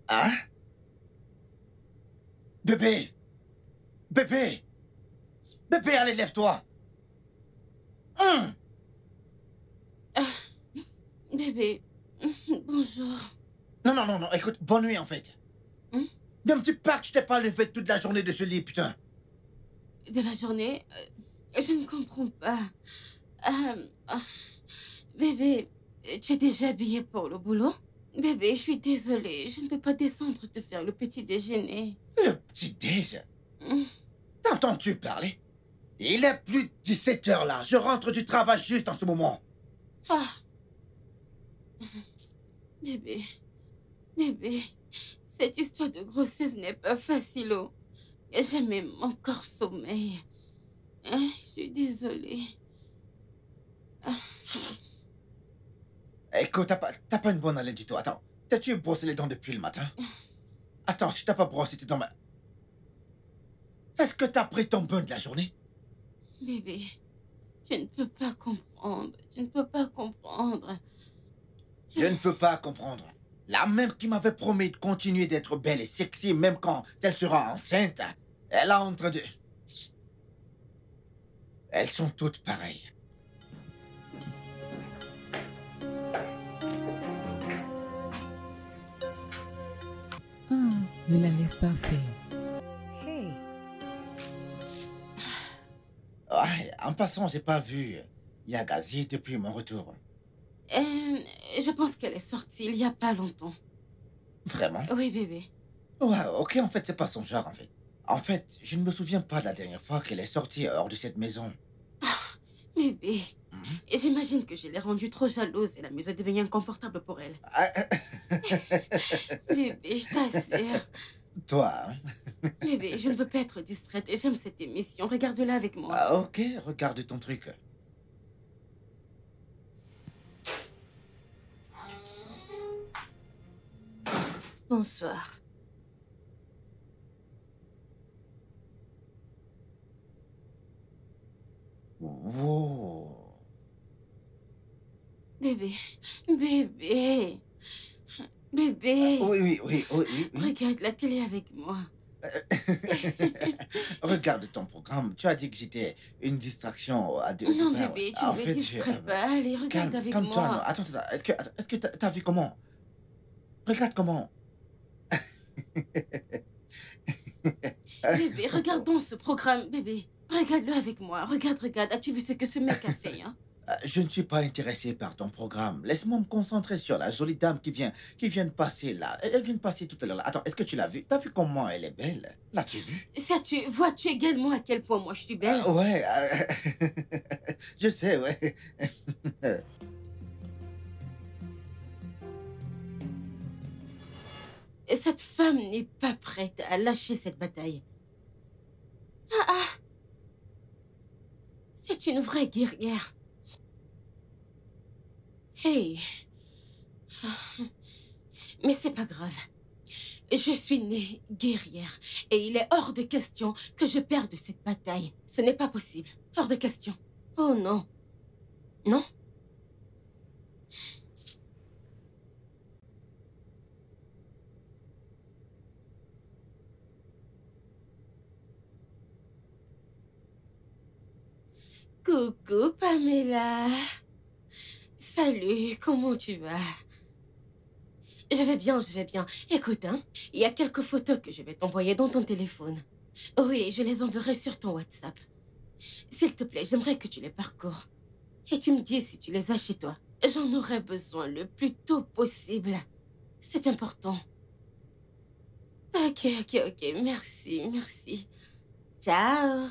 Hein? Bébé! Bébé! Bébé, allez, lève-toi! Bébé, bonjour. Non, écoute, bonne nuit en fait. Ne me dis pas que je t'ai pas levé toute la journée de ce lit, putain. De la journée, je ne comprends pas. Bébé, tu es déjà habillé pour le boulot? Bébé, je suis désolée, je ne peux pas descendre te faire le petit déjeuner. Le petit-déj? T'entends-tu parler? Il est plus de 17 heures là, je rentre du travail juste en ce moment. Ah. Bébé, cette histoire de grossesse n'est pas facile, oh. J'ai même encore sommeil. Je suis désolée. Écoute, t'as pas une bonne haleine du tout. Attends, t'as-tu brossé les dents depuis le matin? Attends, si t'as pas brossé tes dents... Est-ce que t'as pris ton bain de la journée? Bébé, tu ne peux pas comprendre. Tu ne peux pas comprendre. Je ne peux pas comprendre. La même qui m'avait promis de continuer d'être belle et sexy même quand elle sera enceinte, elle est en train de... Elles sont toutes pareilles. Ah, ne la laisse pas faire. Ouais, en passant, j'ai pas vu Yagazi depuis mon retour. Je pense qu'elle est sortie il y a pas longtemps. Vraiment? Oui, bébé. Ouais, ok, en fait, c'est pas son genre, en fait. En fait, je ne me souviens pas de la dernière fois qu'elle est sortie hors de cette maison. Bébé, Mhm. j'imagine que je l'ai rendue trop jalouse et la maison est devenue inconfortable pour elle. Ah, Bébé, je t'assure. Toi, hein? Bébé, je ne veux pas être distraite et j'aime cette émission. Regarde-la avec moi. Ah, ok, regarde ton truc. Bonsoir. Wow. Bébé, bébé, bébé. Oui. Regarde la télé avec moi. Regarde ton programme. Tu as dit que j'étais une distraction à deux. Non, bah, bébé, ouais. tu En ne me fait, distrais pas. Allez, regarde avec calme-toi. Non. moi. Attends. Est-ce que t'as vu comment? Regarde comment. Bébé, regardons ce programme, bébé. Regarde-le avec moi. Regarde. As-tu vu ce que ce mec a fait, hein? Je ne suis pas intéressé par ton programme. Laisse-moi me concentrer sur la jolie dame qui vient de passer là. Elle vient de passer tout à l'heure là. Attends, est-ce que tu l'as vue? T'as vu comment elle est belle? L'as-tu vue? Vois-tu également à quel point moi je suis belle? Ouais. Je sais, ouais. Cette femme n'est pas prête à lâcher cette bataille. C'est une vraie guerrière. Hey. Mais c'est pas grave. Je suis née guerrière et il est hors de question que je perde cette bataille. Ce n'est pas possible. Hors de question. Oh non. Non? Coucou Pamela. Salut, comment tu vas? Je vais bien. Écoute, hein, il y a quelques photos que je vais t'envoyer dans ton téléphone. Oui, je les enverrai sur ton WhatsApp. S'il te plaît, j'aimerais que tu les parcours. Et tu me dis si tu les as chez toi. J'en aurai besoin le plus tôt possible. C'est important. Ok. Merci. Ciao.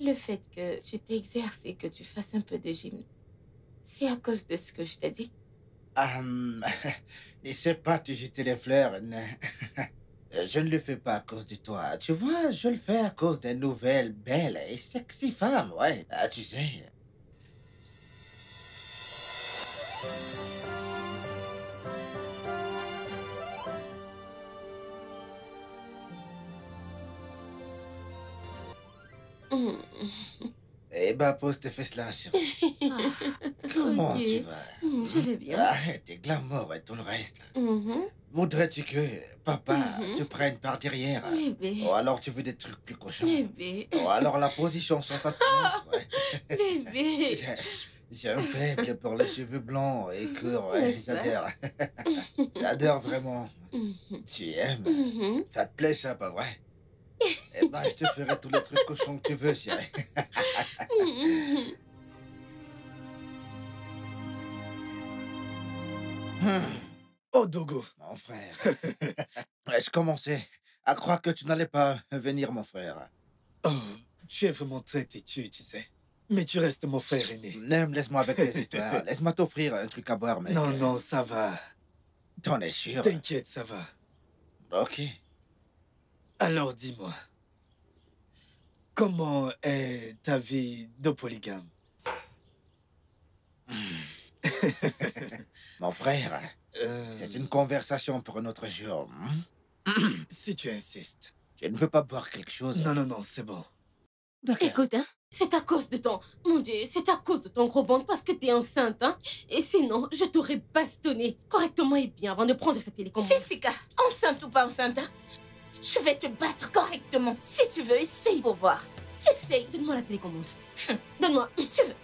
Le fait que tu t'exerces et que tu fasses un peu de gym, C'est à cause de ce que je t'ai dit. N'essaie pas de jeter les fleurs. Je ne le fais pas à cause de toi. Tu vois, je le fais à cause des nouvelles belles et sexy femmes, ouais. Ah, tu sais. Eh ben, pose tes fesses là, chérie. Comment Ok. tu vas? Je vais bien. Arrête tes glamour et tout le reste. Voudrais-tu que papa te prenne par derrière? Bébé. Ou alors tu veux des trucs plus cochons? Bébé. Ou alors la position 69, ouais. Bébé. J'ai un faible pour les cheveux blancs et courts, ouais, N'est-ce pas? j'adore. J'adore vraiment. Tu aimes? Ça te plaît, ça, pas vrai? Eh ben, je te ferai tous les trucs cochons que tu veux, chérie. Oh, Dogo. Mon frère. Ouais, je commençais à croire que tu n'allais pas venir, mon frère. Oh, tu es vraiment très têtu, tu sais. Mais tu restes mon frère aîné. Nem, laisse-moi avec les histoires. Laisse-moi t'offrir un truc à boire, mec. Non, non, ça va. T'en es sûr? T'inquiète, ça va. Ok. Alors dis-moi, comment est ta vie de polygame? Mon frère, c'est une conversation pour un autre jour. Si tu insistes. Tu ne veux pas boire quelque chose? Non, non, non, c'est bon. D'accord. Écoute, hein, c'est à cause de ton... Mon Dieu, c'est à cause de ton gros ventre parce que t'es enceinte, hein. Et sinon, je t'aurais bastonné correctement et bien avant de prendre cette télécommande. Jessica, enceinte ou pas enceinte, hein, je vais te battre correctement. Si tu veux, essaye pour voir. Essaye. Donne-moi la télécommande. Donne-moi. Tu veux...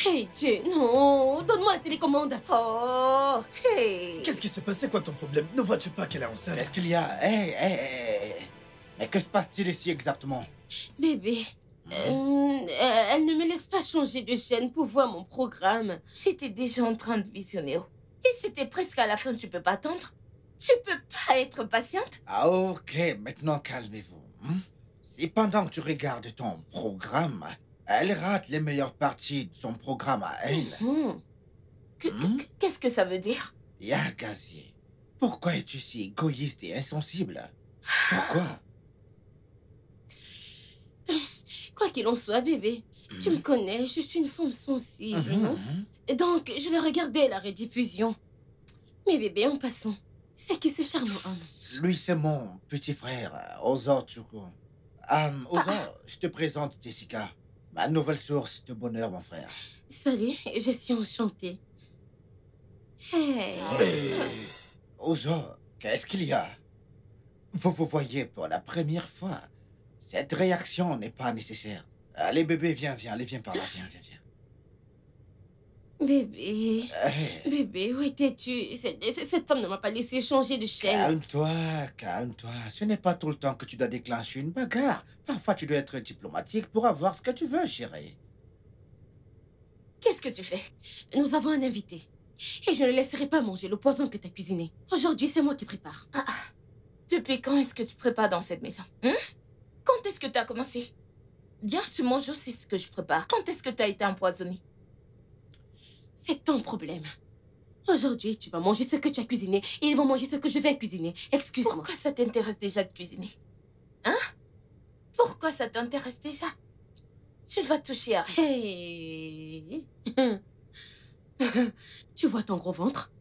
Hey Dieu, non. Donne-moi la télécommande. Oh, hey. Qu'est-ce qui s'est passé? Quoi ton problème? Ne vois-tu pas qu'elle est enceinte? Qu'est-ce qu'il y a? Hé. Mais que se passe-t-il ici exactement? Bébé, elle ne me laisse pas changer de chaîne pour voir mon programme. J'étais déjà en train de visionner. Oh. Et c'était presque à la fin, tu peux pas attendre? Tu peux pas être patiente? Ah, ok, maintenant calmez-vous. Si pendant que tu regardes ton programme, elle rate les meilleures parties de son programme à elle, Qu'est-ce que ça veut dire? Yagazier, pourquoi es-tu si égoïste et insensible? Pourquoi? Quoi qu'il en soit, bébé, tu me connais, je suis une femme sensible, non? Donc, je vais regarder la rediffusion. Mais bébé, en passant, c'est qui ce charmant homme? Lui, c'est mon petit frère, Ozor Tchoukou. Ozor, je te présente Jessica, ma nouvelle source de bonheur, mon frère. Salut, je suis enchantée. Hey. Ozor, qu'est-ce qu'il y a? Vous vous voyez pour la première fois. Cette réaction n'est pas nécessaire. Allez, bébé, viens, allez, viens par là, viens. Bébé, Hey, bébé, où étais-tu? Cette femme ne m'a pas laissé changer de chaîne. calme-toi. Ce n'est pas tout le temps que tu dois déclencher une bagarre. Parfois, tu dois être diplomatique pour avoir ce que tu veux, chérie. Qu'est-ce que tu fais? Nous avons un invité. Et je ne laisserai pas manger le poison que tu as cuisiné. Aujourd'hui, c'est moi qui prépare. Depuis quand est-ce que tu prépares dans cette maison? Quand est-ce que tu as commencé? Bien, tu manges aussi ce que je prépare. Quand est-ce que tu as été empoisonné? C'est ton problème. Aujourd'hui, tu vas manger ce que tu as cuisiné et ils vont manger ce que je vais cuisiner. Excuse-moi. Pourquoi ça t'intéresse déjà de cuisiner? Hein? Pourquoi ça t'intéresse déjà? Tu ne vas toucher à rien. Hey. Tu vois ton gros ventre?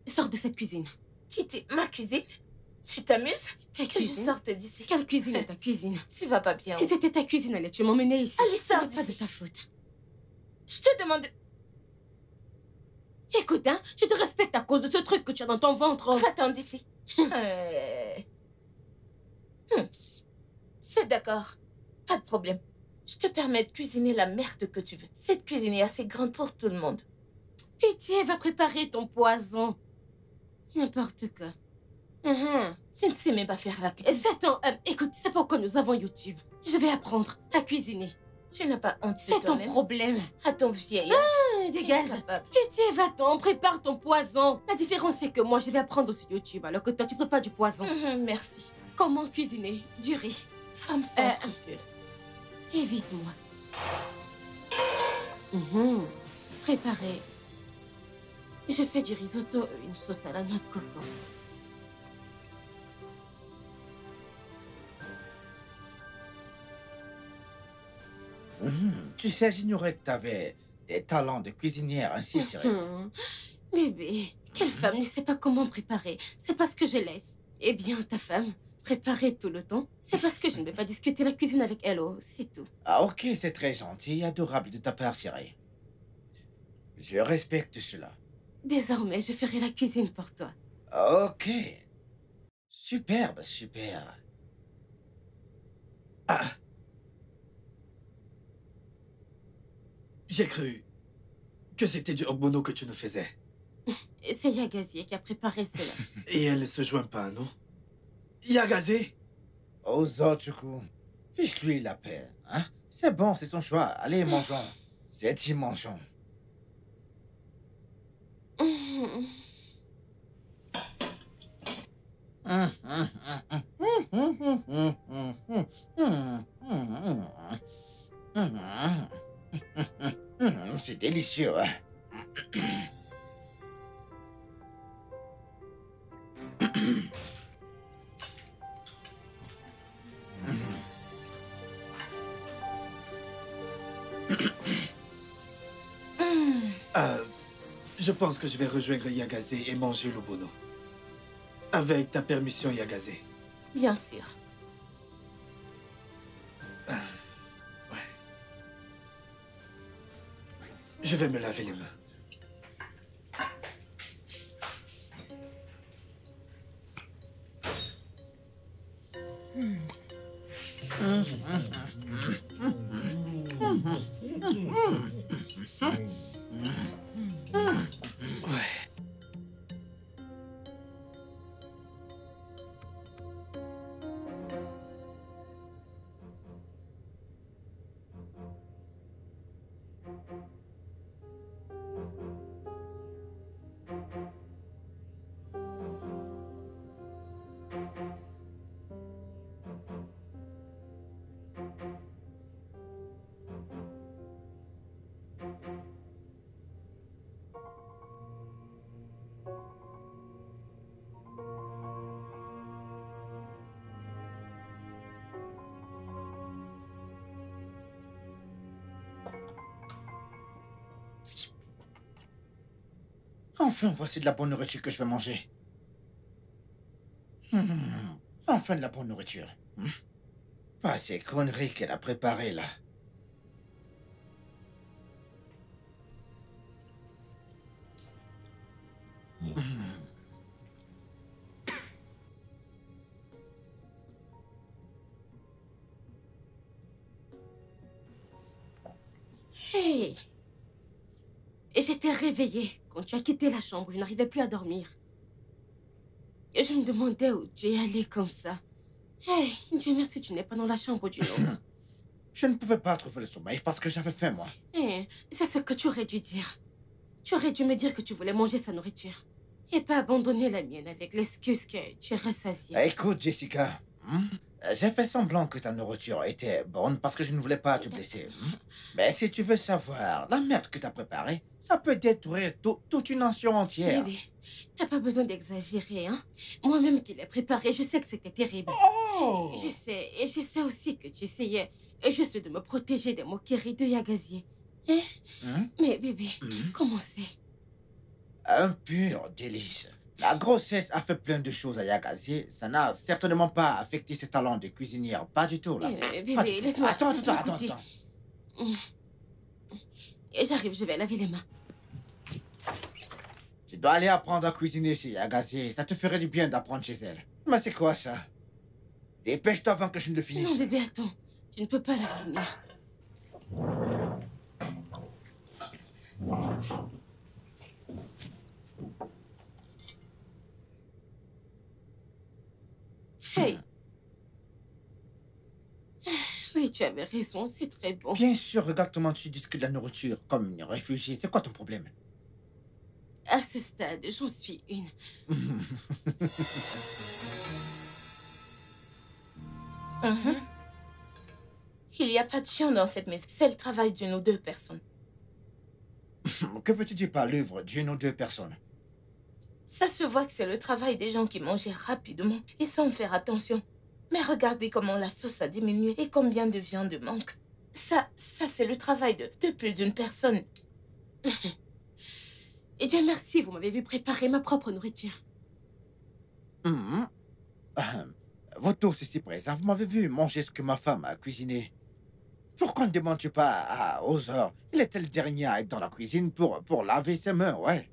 Sors de cette cuisine. Quitter ma cuisine? Tu t'amuses? Ta Que je cuisine? sorte d'ici. Quelle cuisine est ta cuisine? Tu vas pas bien. Si c'était ta cuisine, allais-tu m'emmener ici? Allez, sors Ce n'est pas de d'ici. ta faute. Je te demande... Écoute, hein, je te respecte à cause de ce truc que tu as dans ton ventre. Va-t'en d'ici. C'est d'accord. Pas de problème. Je te permets de cuisiner la merde que tu veux. Cette cuisine est assez grande pour tout le monde. Pitié, va préparer ton poison. N'importe quoi. Tu ne sais même pas faire la cuisine. Attends, écoute, c'est pourquoi nous avons YouTube. Je vais apprendre à cuisiner. Tu n'as pas honte de C'est ton toi-même. problème. À ton vieil âge. Dégage. Incapable. Pitié, va-t'en, prépare ton poison. La différence, c'est que moi, je vais apprendre sur YouTube, alors que toi, tu prépares du poison. Merci. Comment cuisiner du riz? Femme sans scrupules. Évite-moi. préparer. Je fais du risotto et une sauce à la noix de coco. Tu sais, j'ignorais que tu avais des talents de cuisinière ainsi tirés. Bébé, quelle femme ne sait pas comment préparer? C'est parce que je laisse. Eh bien, ta femme, préparer tout le temps, c'est parce que je ne vais pas discuter la cuisine avec elle, oh, c'est tout. Ah ok, c'est très gentil et adorable de ta part, chérie. Je respecte cela. Désormais, je ferai la cuisine pour toi. Ok. Superbe, super. Ah. J'ai cru que c'était du ogbono que tu nous faisais. C'est Yagazie qui a préparé cela. Et elle ne se joint pas, non? Yagazé? Aux autres coups. Fiche-lui la paix, hein? C'est bon, c'est son choix. Allez, mangeons. J'ai dit mangeons. C'est délicieux, hein? Je pense que je vais rejoindre Yagazé et manger l'obono. Avec ta permission, Yagazé. Bien sûr. Ouais. Je vais me laver les mains. Ouais. Enfin, voici de la bonne nourriture que je vais manger. Enfin de la bonne nourriture. Pas ces conneries qu'elle a préparées là. Hey! Et j'étais réveillée quand tu as quitté la chambre. Je n'arrivais plus à dormir. Et je me demandais où tu es allé comme ça. Hey, Dieu merci, tu n'es pas dans la chambre d'une autre. Je ne pouvais pas trouver le sommeil parce que j'avais faim, moi. Eh, c'est ce que tu aurais dû dire. Tu aurais dû me dire que tu voulais manger sa nourriture. Et pas abandonner la mienne avec l'excuse que tu es rassasiée. Écoute, Jessica. J'ai fait semblant que ta nourriture était bonne parce que je ne voulais pas te blesser. Mais si tu veux savoir, la merde que t'as préparée, ça peut détruire toute une nation entière. Bébé, t'as pas besoin d'exagérer, hein. Moi-même qui l'ai préparé, je sais que c'était terrible. Oh! Je sais, et je sais aussi que tu essayais juste de me protéger des moqueries de Yagazie. Mais bébé, comment c'est? Un pur délice. La grossesse a fait plein de choses à Yagazie. Ça n'a certainement pas affecté ses talents de cuisinière. Pas du tout, là. Bébé, laisse-moi... Attends. J'arrive, je vais laver les mains. Tu dois aller apprendre à cuisiner chez Yagazie. Ça te ferait du bien d'apprendre chez elle. Mais c'est quoi ça? Dépêche-toi avant que je ne le finisse. Non, bébé, attends. Tu ne peux pas la finir. Hey. Oui, tu avais raison, c'est très bon. Bien sûr, regarde comment tu discutes de la nourriture comme une réfugiée. C'est quoi ton problème? À ce stade, j'en suis une. Il n'y a pas de chien dans cette maison. C'est le travail d'une ou deux personnes. Que veux-tu dire par l'œuvre d'une ou deux personnes? Ça se voit que c'est le travail des gens qui mangeaient rapidement et sans faire attention. Mais regardez comment la sauce a diminué et combien de viande manque. Ça c'est le travail de plus d'une personne. Et Dieu merci, vous m'avez vu préparer ma propre nourriture. Vous tous ici présents, vous m'avez vu manger ce que ma femme a cuisiné. Pourquoi ne demandes-tu pas à Other? Il était le dernier à être dans la cuisine pour laver ses mains, ouais.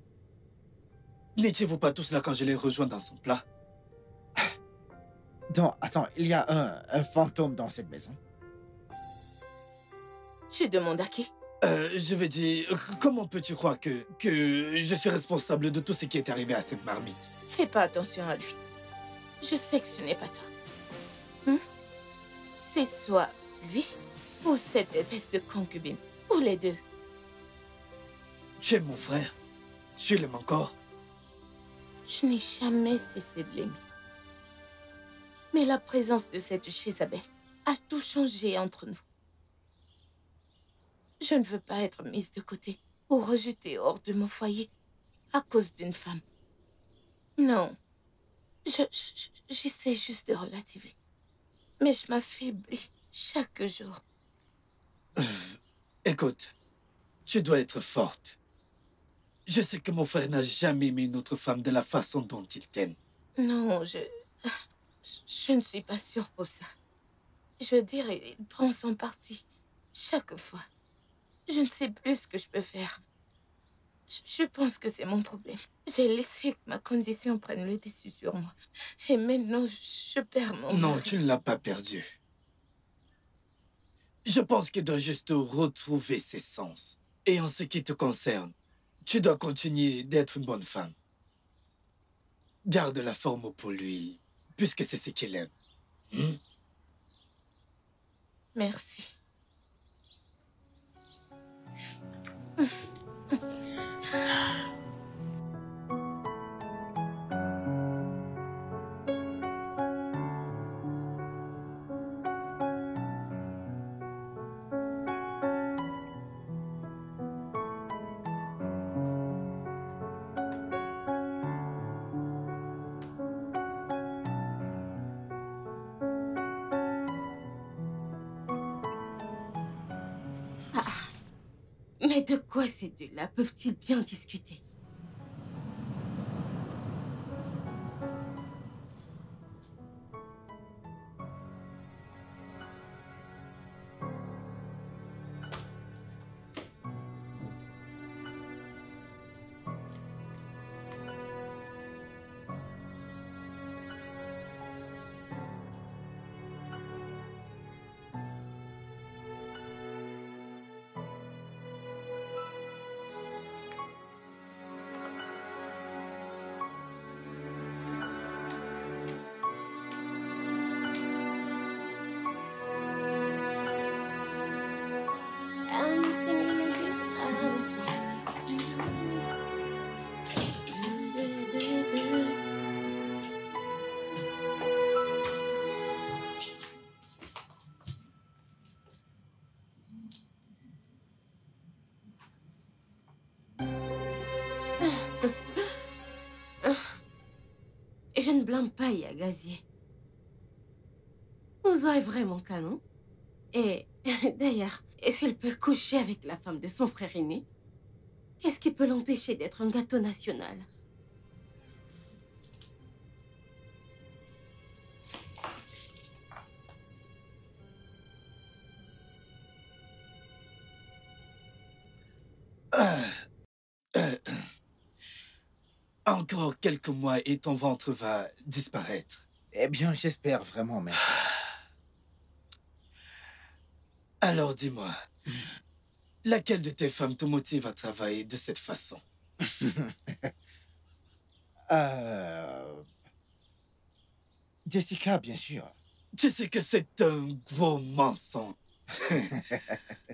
N'étiez-vous pas tous là quand je l'ai rejoint dans son plat? Donc, attends, il y a un fantôme dans cette maison. Tu demandes à qui? Je veux dire, comment peux-tu croire que je suis responsable de tout ce qui est arrivé à cette marmite? Fais pas attention à lui. Je sais que ce n'est pas toi. C'est soit lui ou cette espèce de concubine. Ou les deux. Tu es mon frère. Tu l'aimes encore? Je n'ai jamais cessé de l'aimer. Mais la présence de cette Jézabel a tout changé entre nous. Je ne veux pas être mise de côté ou rejetée hors de mon foyer à cause d'une femme. Non. J'essaie juste de relativer. Mais je m'affaiblis chaque jour. Écoute, tu dois être forte. Je sais que mon frère n'a jamais aimé une autre femme de la façon dont il t'aime. Non, je ne suis pas sûre pour ça. Je veux dire, il prend son parti chaque fois. Je ne sais plus ce que je peux faire. Je pense que c'est mon problème. J'ai laissé que ma condition prenne le dessus sur moi. Et maintenant, je perds mon Non, mari. tu ne l'as pas perdu. Je pense qu'il doit juste retrouver ses sens. Et en ce qui te concerne, tu dois continuer d'être une bonne femme. Garde la forme pour lui, puisque c'est ce qu'il aime. Merci. Mais de quoi ces deux-là peuvent-ils bien discuter? Je ne blâme pas Yagazier. Ouzo est vraiment canon. Et d'ailleurs, s'il peut coucher avec la femme de son frère aîné, qu'est-ce qui peut l'empêcher d'être un gâteau national? Encore quelques mois et ton ventre va disparaître. Eh bien, j'espère vraiment, mais... Alors dis-moi, laquelle de tes femmes te motive à travailler de cette façon? Jessica, bien sûr. Tu sais que c'est un gros mensonge.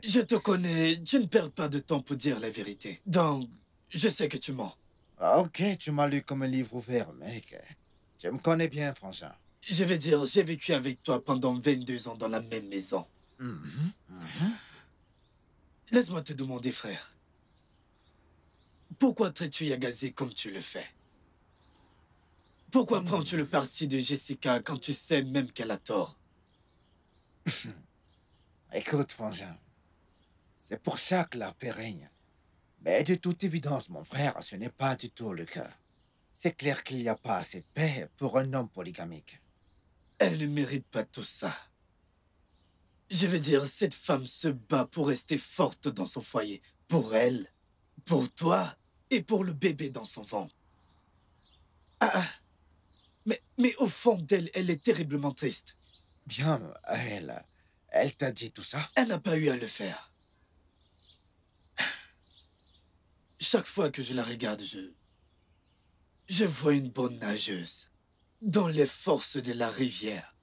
Je te connais, tu ne perds pas de temps pour dire la vérité. Donc, je sais que tu mens. Ok, tu m'as lu comme un livre ouvert, mec. Tu me connais bien, frangin. Je veux dire, j'ai vécu avec toi pendant 22 ans dans la même maison. Laisse-moi te demander, frère. Pourquoi traites-tu Yagazé comme tu le fais? Pourquoi prends-tu le parti de Jessica quand tu sais même qu'elle a tort? Écoute, frangin, c'est pour ça que la paix règne. Mais de toute évidence, mon frère, ce n'est pas du tout le cas. C'est clair qu'il n'y a pas assez de paix pour un homme polygamique. Elle ne mérite pas tout ça. Je veux dire, cette femme se bat pour rester forte dans son foyer. Pour elle, pour toi et pour le bébé dans son ventre. Ah, mais au fond d'elle, elle est terriblement triste. Bien, elle t'a dit tout ça? Elle n'a pas eu à le faire. Chaque fois que je la regarde, je vois une bonne nageuse. Dans les forces de la rivière.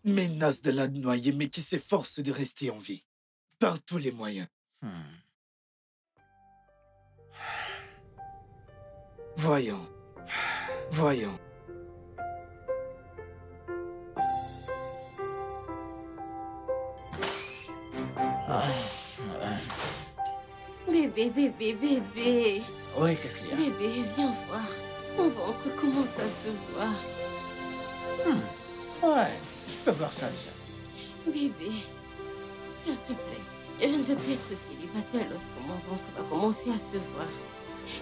Menace de la noyer, mais qui s'efforce de rester en vie. Par tous les moyens. Voyons. Voyons. Bébé, bébé, bébé. Oui, qu'est-ce qu'il y a? Bébé, viens voir. Mon ventre commence à se voir. Ouais, je peux voir ça déjà. Bébé, s'il te plaît, je ne veux plus être célibataire lorsque mon ventre va commencer à se voir.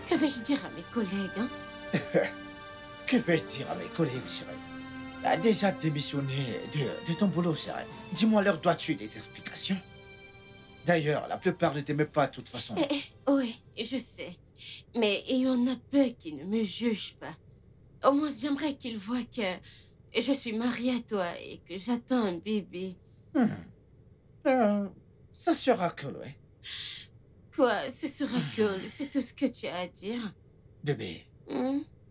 Que vais-je dire à mes collègues, hein? Que vais-je dire à mes collègues, chérie? T'as déjà démissionné de ton boulot, chérie. Dis-moi, leur dois-tu des explications? D'ailleurs, la plupart ne t'aimaient pas de toute façon. Oui, je sais. Mais il y en a peu qui ne me jugent pas. Au moins, j'aimerais qu'ils voient que je suis mariée à toi et que j'attends un bébé. Ça sera cool, ouais. Quoi, ce sera cool, c'est tout ce que tu as à dire. Bébé,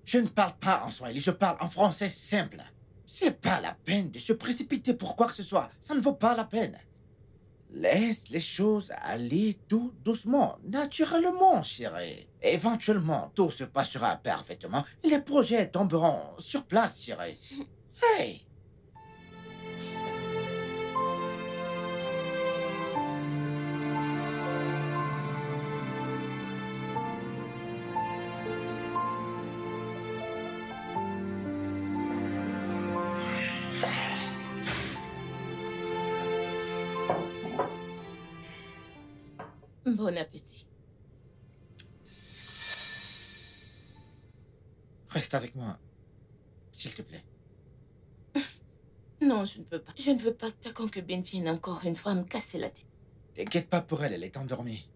je ne parle pas en swahili, je parle en français simple. C'est pas la peine de se précipiter pour quoi que ce soit. Ça ne vaut pas la peine. Laisse les choses aller tout doucement, naturellement, chérie. Éventuellement, tout se passera parfaitement et les projets tomberont sur place, chérie. Hey! Bon appétit. Reste avec moi, s'il te plaît. Non, je ne peux pas. Je ne veux pas que ta concubine vienne encore une fois me casser la tête. T'inquiète pas pour elle, elle est endormie.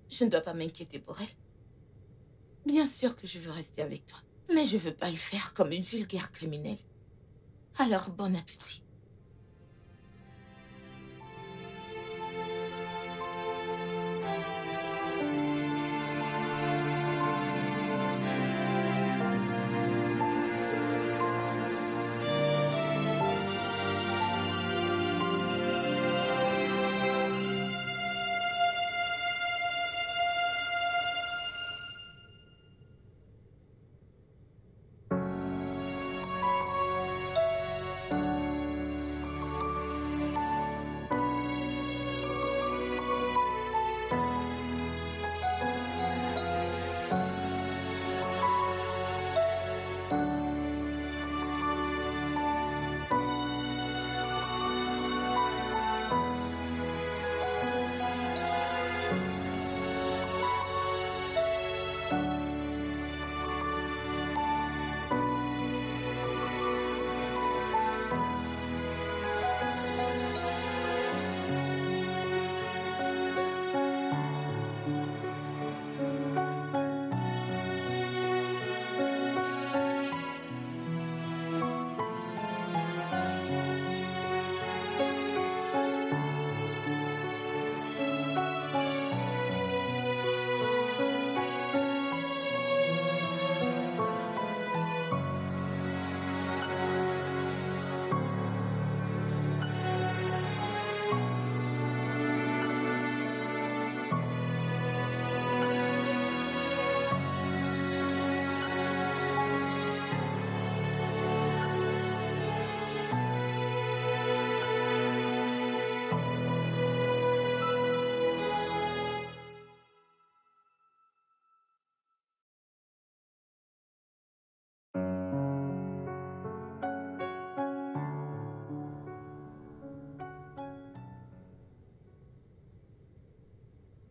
Je ne dois pas m'inquiéter pour elle. Bien sûr que je veux rester avec toi. Mais je veux pas le faire comme une vulgaire criminelle. Alors, bon appétit.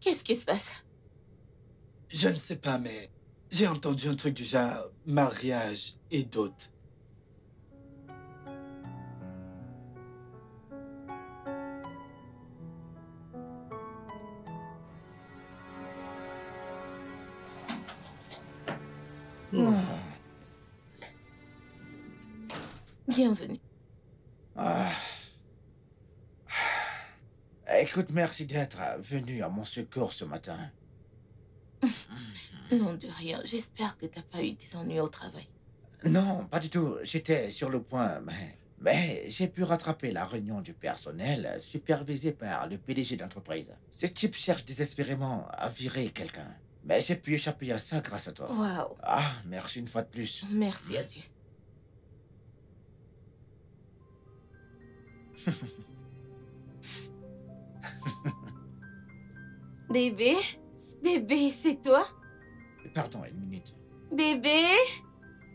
Qu'est-ce qui se passe? Je ne sais pas, mais j'ai entendu un truc du genre mariage et dot. Ah. Bienvenue. Ah. Écoute, merci d'être venu à mon secours ce matin. Non, de rien. J'espère que t'as pas eu des ennuis au travail. Non, pas du tout. J'étais sur le point, mais j'ai pu rattraper la réunion du personnel supervisée par le PDG d'entreprise. Ce type cherche désespérément à virer quelqu'un. Mais j'ai pu échapper à ça grâce à toi. Waouh. Ah, merci une fois de plus. Merci à Dieu. Bébé? Bébé, c'est toi? Pardon, une minute. Bébé?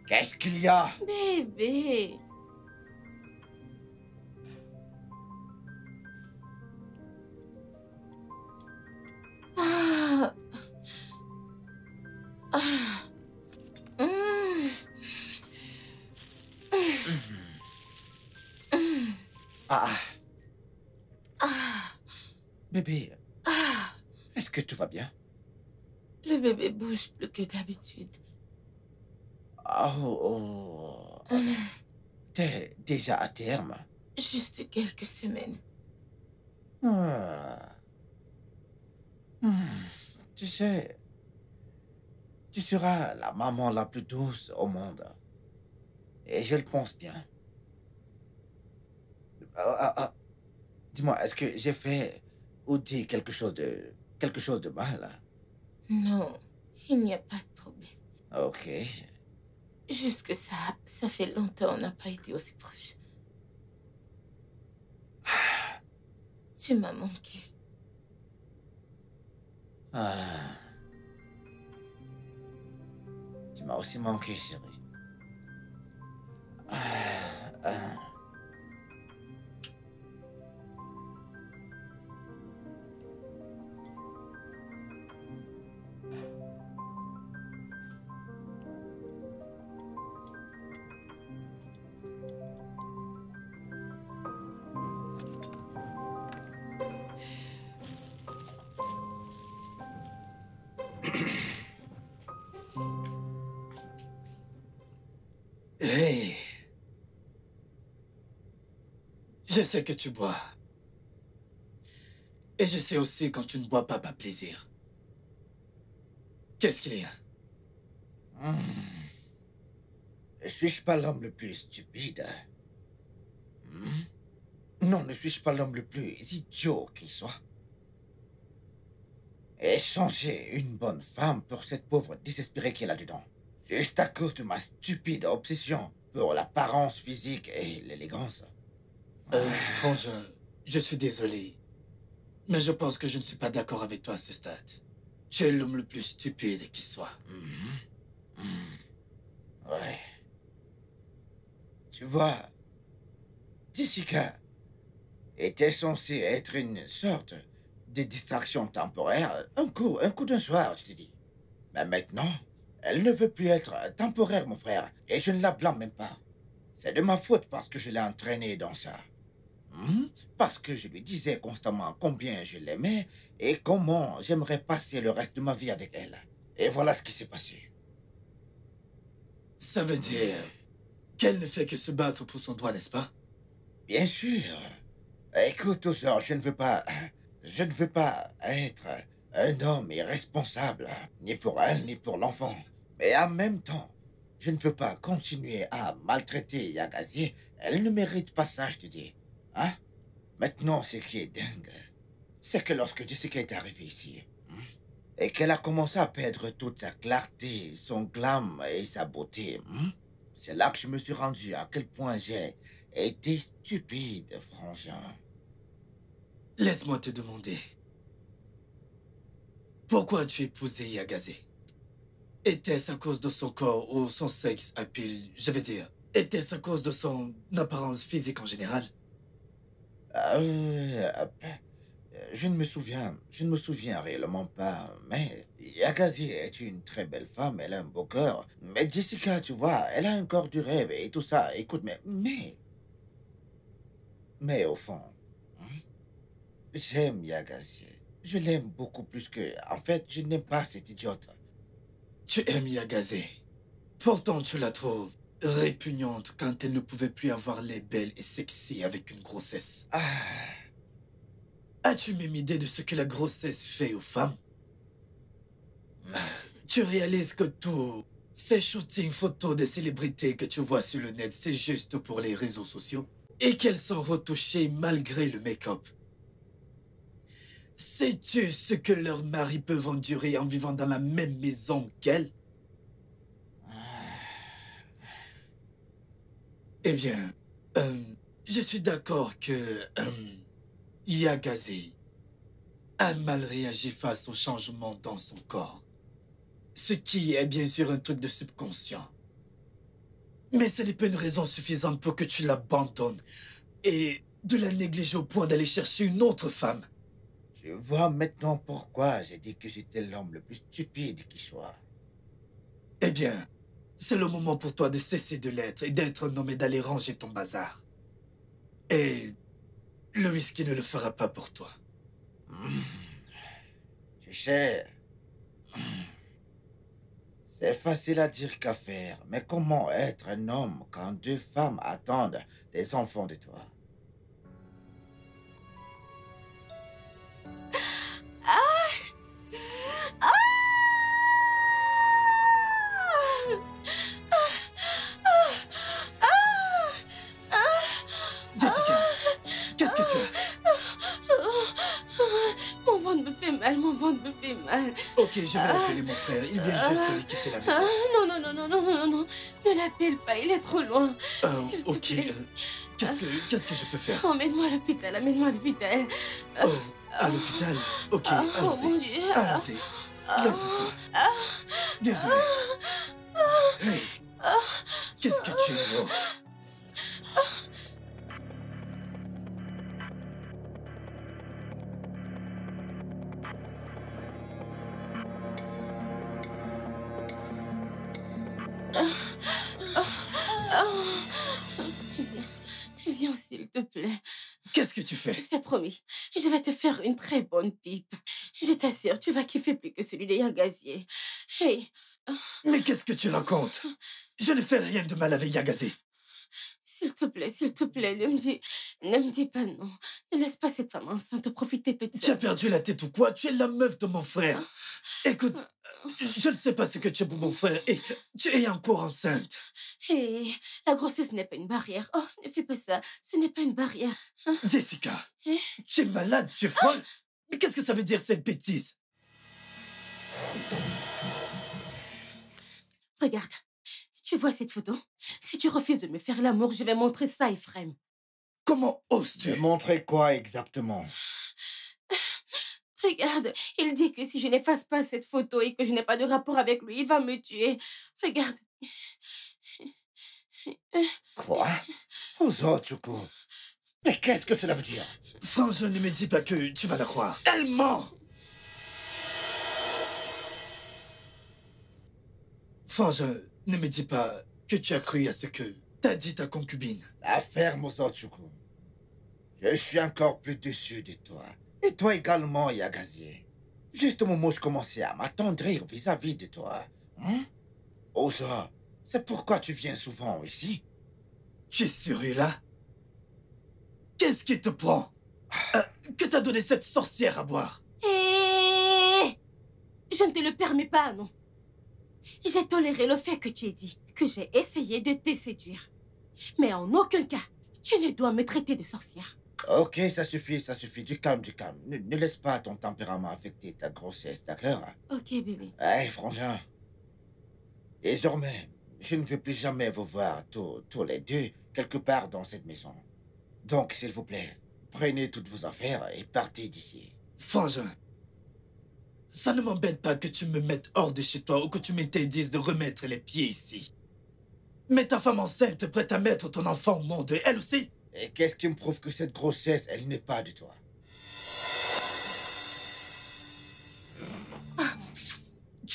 Qu'est-ce qu'il y a? Bébé. Ah. Ah. Mm. Ah, Ah. bébé, Ah. est-ce que tout va bien? Le bébé bouge plus que d'habitude. Oh, t'es déjà à terme? Juste quelques semaines. Ah. Tu sais, tu seras la maman la plus douce au monde. Et je le pense bien. Dis-moi, est-ce que j'ai fait ou dit quelque chose de mal? Non, il n'y a pas de problème. Ok. Juste que ça fait longtemps qu'on n'a pas été aussi proches. Tu m'as manqué. Ah. Tu m'as aussi manqué, chérie. Ah. Hey. Je sais que tu bois. Et je sais aussi quand tu ne bois pas par plaisir. Qu'est-ce qu'il y a? Suis-je pas l'homme le plus stupide? Non, ne suis-je pas l'homme le plus idiot qui soit? Échanger une bonne femme pour cette pauvre désespérée qui est là-dedans. Juste à cause de ma stupide obsession pour l'apparence physique et l'élégance. Frangin, je suis désolé. Mais je pense que je ne suis pas d'accord avec toi à ce stade. Tu es l'homme le plus stupide qui soit. Ouais. Tu vois, Jessica était censée être une sorte de distraction temporaire, un coup d'un soir, je te dis. Mais maintenant, elle ne veut plus être temporaire, mon frère, et je ne la blâme même pas. C'est de ma faute parce que je l'ai entraînée dans ça. Parce que je lui disais constamment combien je l'aimais et comment j'aimerais passer le reste de ma vie avec elle. Et voilà ce qui s'est passé. Ça veut dire qu'elle ne fait que se battre pour son droit, n'est-ce pas? Bien sûr. Écoute, Ossor, je ne veux pas être un homme irresponsable, ni pour elle, ni pour l'enfant. Mais en même temps, je ne veux pas continuer à maltraiter Yagazi. Elle ne mérite pas ça, je te dis. Hein? Maintenant, ce qui est dingue, c'est que lorsque Jessica est arrivée ici, et qu'elle a commencé à perdre toute sa clarté, son glam et sa beauté, c'est là que je me suis rendu à quel point j'ai été stupide, frangin. Laisse-moi te demander. Pourquoi as-tu épousé Yagaze? Était-ce à cause de son corps ou son sexe à pile, je veux dire? Était-ce à cause de son apparence physique en général? Je ne me souviens réellement pas, mais Yagazi est une très belle femme, elle a un beau cœur. Mais Jessica, tu vois, elle a un corps du rêve et tout ça. Écoute, mais au fond, hein, j'aime Yagazi. Je l'aime beaucoup plus que... En fait, je n'aime pas cette idiote. Tu aimes Yagaze. Pourtant, tu la trouves répugnante quand elle ne pouvait plus avoir les belles et sexy avec une grossesse. Ah, As-tu même idée de ce que la grossesse fait aux femmes? Tu réalises que tous ces shootings photos des célébrités que tu vois sur le net, c'est juste pour les réseaux sociaux? Et qu'elles sont retouchées malgré le make-up. Sais-tu ce que leurs maris peuvent endurer en vivant dans la même maison qu'elles? Eh bien, je suis d'accord que Yagaze a mal réagi face au changement dans son corps. Ce qui est bien sûr un truc de subconscient. Mais ce n'est pas une raison suffisante pour que tu l'abandonnes et de la négliger au point d'aller chercher une autre femme. tu vois maintenant pourquoi j'ai dit que j'étais l'homme le plus stupide qui soit. Eh bien, c'est le moment pour toi de cesser de l'être et d'être un homme et d'aller ranger ton bazar. Et le whisky ne le fera pas pour toi. Tu sais, c'est facile à dire qu'à faire, mais comment être un homme quand deux femmes attendent des enfants de toi? Jessica, qu'est-ce que tu as? Mon ventre me fait mal, mon ventre me fait mal. Ok, je vais appeler mon frère. Il vient juste de quitter la maison. Non, non, non, non, non, non, non. Ne l'appelle pas, il est trop loin. S'il te Ok, plaît. qu'est-ce que je peux faire? Emmène-moi à l'hôpital, amène-moi à l'hôpital. Oh, à l'hôpital? Ok, Oh mon allons-y. Dieu. Allons-y. Lève-toi. Désolé. Hey, qu'est-ce que tu es lourde? Viens, viens s'il te plaît. Qu'est-ce que tu fais? C'est promis, je vais te faire une très bonne pipe. Je t'assure, tu vas kiffer plus que celui des Yagazier. Hey, Mais qu'est-ce que tu racontes? Je ne fais rien de mal avec Yagaze. s'il te plaît, ne me dis pas non. Ne laisse pas cette femme enceinte profiter toute Tu as seule. perdu la tête ou quoi? Tu es la meuf de mon frère. Écoute, je ne sais pas ce que tu es pour mon frère et tu es encore enceinte. Hey, la grossesse n'est pas une barrière. Oh, ne fais pas ça, ce n'est pas une barrière. Jessica, Hein? tu es malade, tu es folle. Mais qu'est-ce que ça veut dire cette bêtise? Regarde, tu vois cette photo? Si tu refuses de me faire l'amour, je vais montrer ça à Ephraim. Comment oses-tu? De montrer quoi exactement? Regarde, il dit que si je n'efface pas cette photo et que je n'ai pas de rapport avec lui, il va me tuer. Regarde. Quoi? Ozochuku. Mais qu'est-ce que cela veut dire? Frangin, ne me dis pas que tu vas la croire. Elle ment! Frangin, ne me dis pas que tu as cru à ce que t'a dit ta concubine. La ferme, Ozochuku. Je suis encore plus déçu de toi. Et toi également, Yagazier. Juste au moment où je commençais à m'attendrir vis-à-vis de toi. Hein? Ozo, c'est pourquoi tu viens souvent ici? Tu es sérieux là? Qu'est-ce qui te prend? Que t'a donné cette sorcière à boire? Hé! Je ne te le permets pas, non. J'ai toléré le fait que tu aies dit que j'ai essayé de te séduire. Mais en aucun cas, tu ne dois me traiter de sorcière. Ok, ça suffit. Du calme. Ne laisse pas ton tempérament affecter ta grossesse, d'accord? Ok, bébé. Hey, frangin. Désormais, je ne veux plus jamais vous voir tous les deux quelque part dans cette maison. Donc, s'il vous plaît, prenez toutes vos affaires et partez d'ici. Frangin, ça ne m'embête pas que tu me mettes hors de chez toi ou que tu m'interdises de remettre les pieds ici. Mais ta femme enceinte prête à mettre ton enfant au monde, elle aussi? Et qu'est-ce qui me prouve que cette grossesse, elle n'est pas de toi?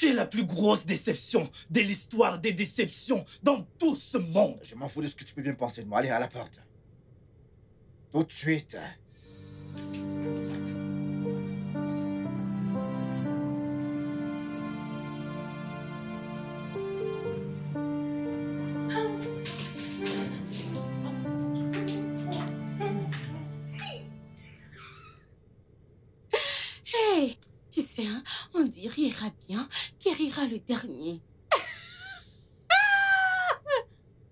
Tu es la plus grosse déception de l'histoire des déceptions dans tout ce monde. Je m'en fous de ce que tu peux bien penser de moi. Allez, à la porte. Tout de suite. Hey, tu sais, hein, on dit rira bien, qui rira le dernier.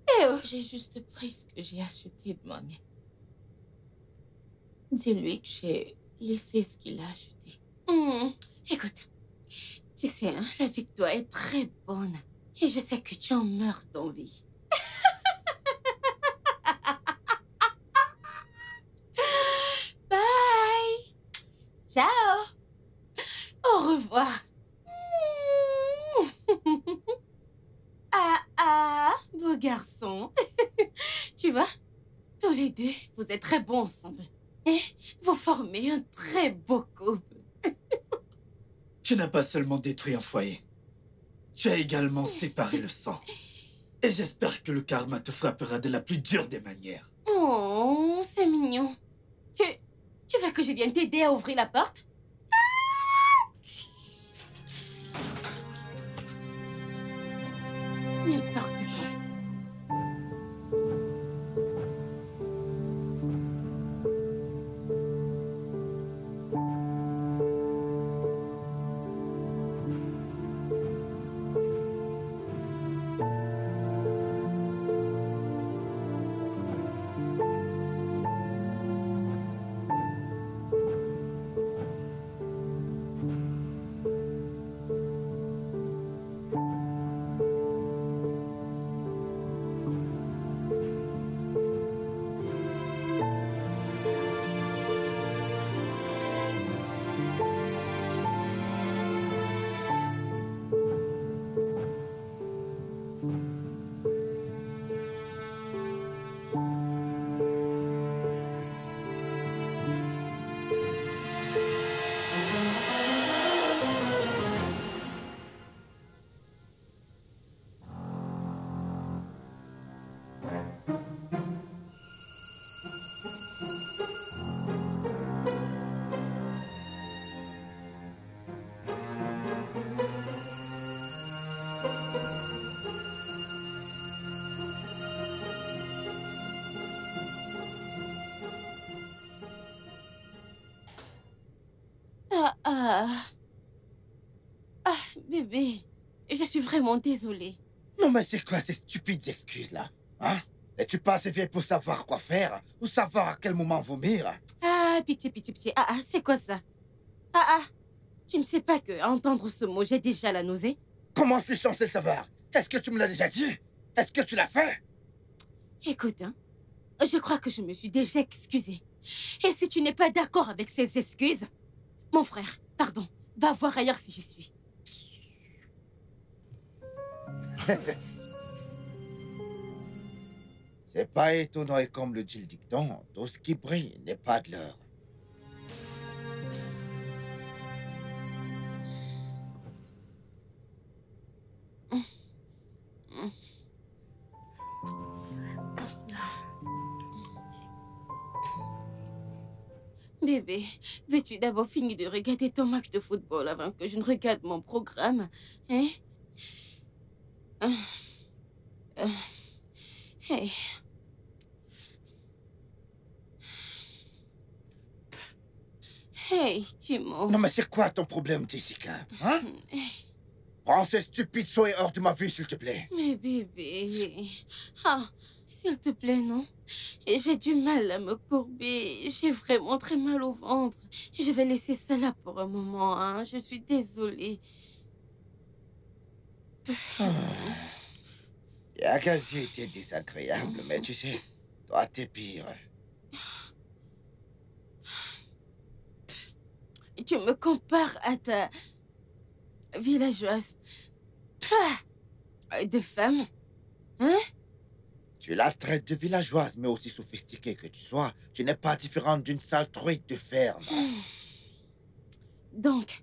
Eh oh, j'ai juste pris ce que j'ai acheté de moi-même. Dis-lui que j'ai laissé ce qu'il a acheté. Écoute, tu sais, hein, la vie de toi est très bonne. Et je sais que tu en meurs d'envie. Bye. Ciao. Au revoir. Beau garçon. Tu vois, tous les deux, vous êtes très bons ensemble. Et vous formez un très beau couple. Tu n'as pas seulement détruit un foyer. Tu as également séparé le sang. Et j'espère que le karma te frappera de la plus dure des manières. Oh, c'est mignon. Tu veux que je vienne t'aider à ouvrir la porte? N'importe quoi. Bébé, je suis vraiment désolée. Non, mais c'est quoi ces stupides excuses-là? Hein? Es-tu pas assez vieille pour savoir quoi faire? Ou savoir à quel moment vomir? Pitié, pitié, pitié. C'est quoi ça? Tu ne sais pas que, à entendre ce mot, j'ai déjà la nausée? Comment je suis censé le savoir? Est-ce que tu me l'as déjà dit? Est-ce que tu l'as fait? Écoute, hein, je crois que je me suis déjà excusée. Et si tu n'es pas d'accord avec ces excuses, mon frère, pardon, va voir ailleurs si j'y suis. C'est pas étonnant et comme le dit le dicton, tout ce qui brille n'est pas de l'or. Bébé, veux-tu d'abord finir de regarder ton match de football avant que je ne regarde mon programme? Hein? Hey. Hey, Timo. Non mais c'est quoi ton problème, Jessica? Hein? Prends ces stupides souhaits hors de ma vue, s'il te plaît. Mais bébé... s'il te plaît, non. J'ai du mal à me courber. J'ai vraiment très mal au ventre. Je vais laisser ça là pour un moment, hein. Je suis désolée. Yakazi était désagréable, mais tu sais, toi t'es pire. Tu me compares à ta villageoise. De femme, hein? Tu la traites de villageoise, mais aussi sophistiquée que tu sois, tu n'es pas différente d'une sale truite de ferme. Donc,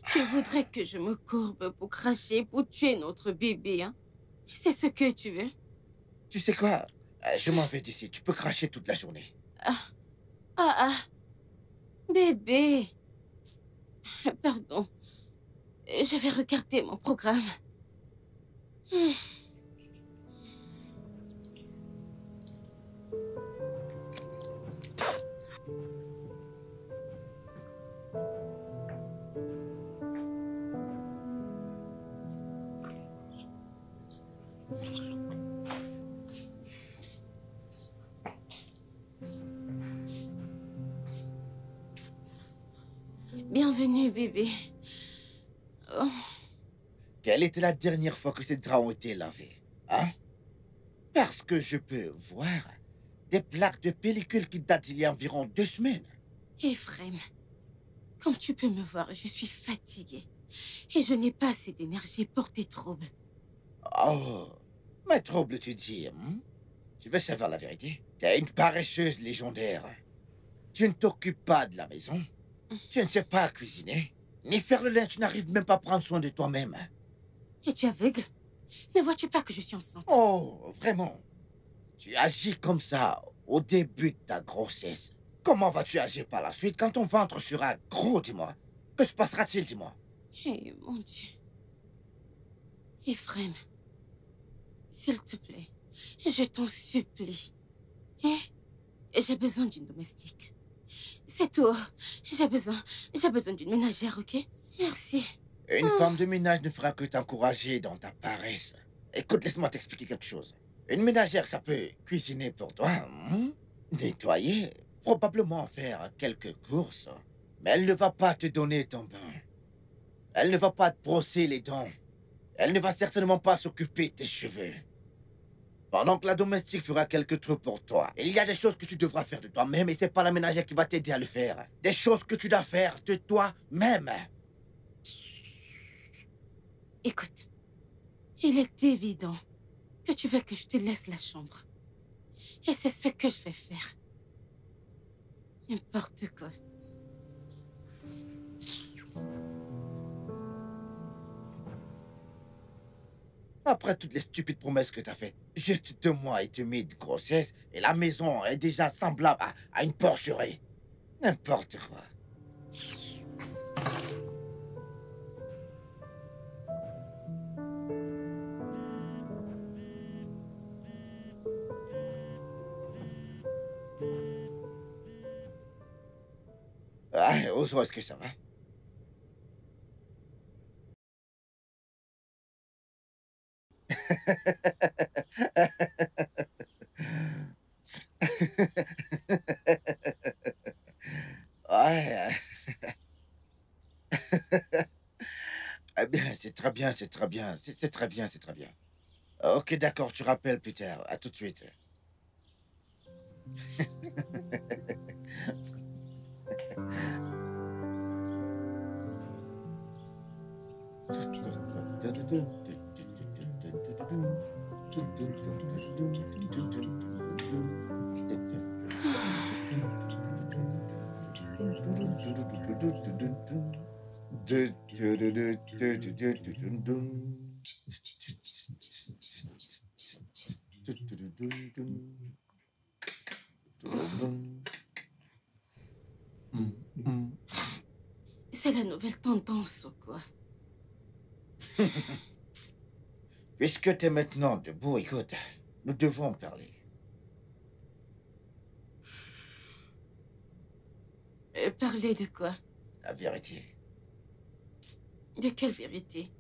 Tu voudrais que je me courbe pour cracher, pour tuer notre bébé, hein? C'est ce que tu veux? Tu sais quoi? Je m'en vais d'ici. Tu peux cracher toute la journée. Ah, bébé. Pardon. Je vais regarder mon programme. Bienvenue, bébé. Oh. Quelle était la dernière fois que ces draps ont été lavés? Hein? Parce que je peux voir des plaques de pellicule qui datent d'il y a environ 2 semaines. Ephraim, comme tu peux me voir, je suis fatiguée. Et je n'ai pas assez d'énergie pour tes troubles. Oh, mes troubles, tu dis, hein? Tu veux savoir la vérité? T'es une paresseuse légendaire. Tu ne t'occupes pas de la maison. Tu ne sais pas cuisiner. Ni faire le linge, tu n'arrives même pas à prendre soin de toi-même. Es-tu aveugle? Ne vois-tu pas que je suis enceinte? Oh, vraiment? Tu agis comme ça au début de ta grossesse. Comment vas-tu agir par la suite quand ton ventre sera gros, dis-moi? Que se passera-t-il, dis-moi? Eh, mon Dieu. Ephraim, s'il te plaît, je t'en supplie. Hein? J'ai besoin d'une domestique. C'est tout. J'ai besoin d'une ménagère, ok? Merci. Une femme de ménage ne fera que t'encourager dans ta paresse. Écoute, laisse-moi t'expliquer quelque chose. Une ménagère, ça peut cuisiner pour toi, hein? Nettoyer, probablement faire quelques courses. Mais elle ne va pas te donner ton bain. Elle ne va pas te brosser les dents. Elle ne va certainement pas s'occuper de tes cheveux. Pendant que la domestique fera quelques trucs pour toi, il y a des choses que tu devras faire de toi-même et c'est pas la ménagère qui va t'aider à le faire. Des choses que tu dois faire de toi-même. Écoute, il est évident que tu veux que je te laisse la chambre. Et c'est ce que je vais faire. N'importe quoi. Après toutes les stupides promesses que t'as faites, juste 2 mois et demi de grossesse et la maison est déjà semblable à une porcherie. N'importe quoi. Ah, Ozo, est-ce que ça va? Ouais. Eh bien, c'est très bien, c'est très bien, c'est très bien, c'est très bien. Ok, d'accord, tu rappelles plus tard. À tout de suite. C'est la nouvelle tendance ou quoi? Puisque tu es maintenant debout, écoute, nous devons parler. Parler de quoi? La vérité. De quelle vérité?